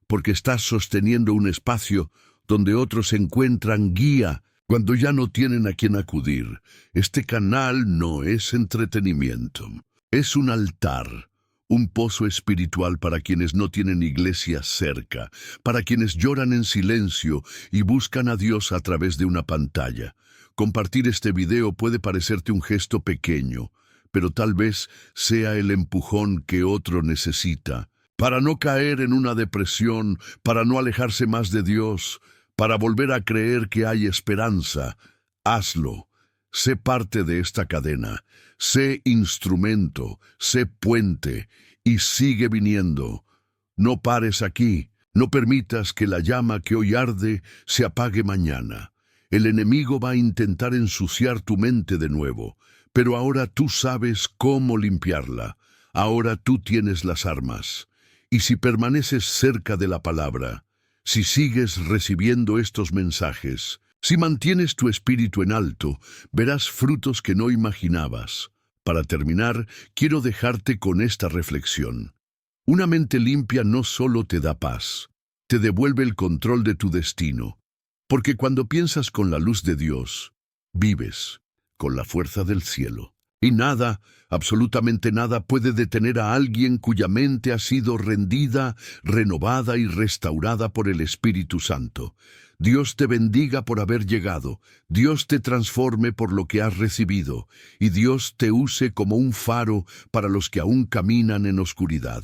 porque estás sosteniendo un espacio donde otros encuentran guía cuando ya no tienen a quien acudir. Este canal no es entretenimiento. Es un altar, un pozo espiritual para quienes no tienen iglesia cerca, para quienes lloran en silencio y buscan a Dios a través de una pantalla. Compartir este video puede parecerte un gesto pequeño, pero tal vez sea el empujón que otro necesita, para no caer en una depresión, para no alejarse más de Dios, para volver a creer que hay esperanza. Hazlo. Sé parte de esta cadena, sé instrumento, sé puente, y sigue viniendo. No pares aquí, no permitas que la llama que hoy arde se apague mañana. El enemigo va a intentar ensuciar tu mente de nuevo, pero ahora tú sabes cómo limpiarla. Ahora tú tienes las armas. Y si permaneces cerca de la palabra, si sigues recibiendo estos mensajes, si mantienes tu espíritu en alto, verás frutos que no imaginabas. Para terminar, quiero dejarte con esta reflexión. Una mente limpia no solo te da paz, te devuelve el control de tu destino. Porque cuando piensas con la luz de Dios, vives con la fuerza del cielo. Y nada, absolutamente nada, puede detener a alguien cuya mente ha sido rendida, renovada y restaurada por el Espíritu Santo. Dios te bendiga por haber llegado, Dios te transforme por lo que has recibido, y Dios te use como un faro para los que aún caminan en oscuridad.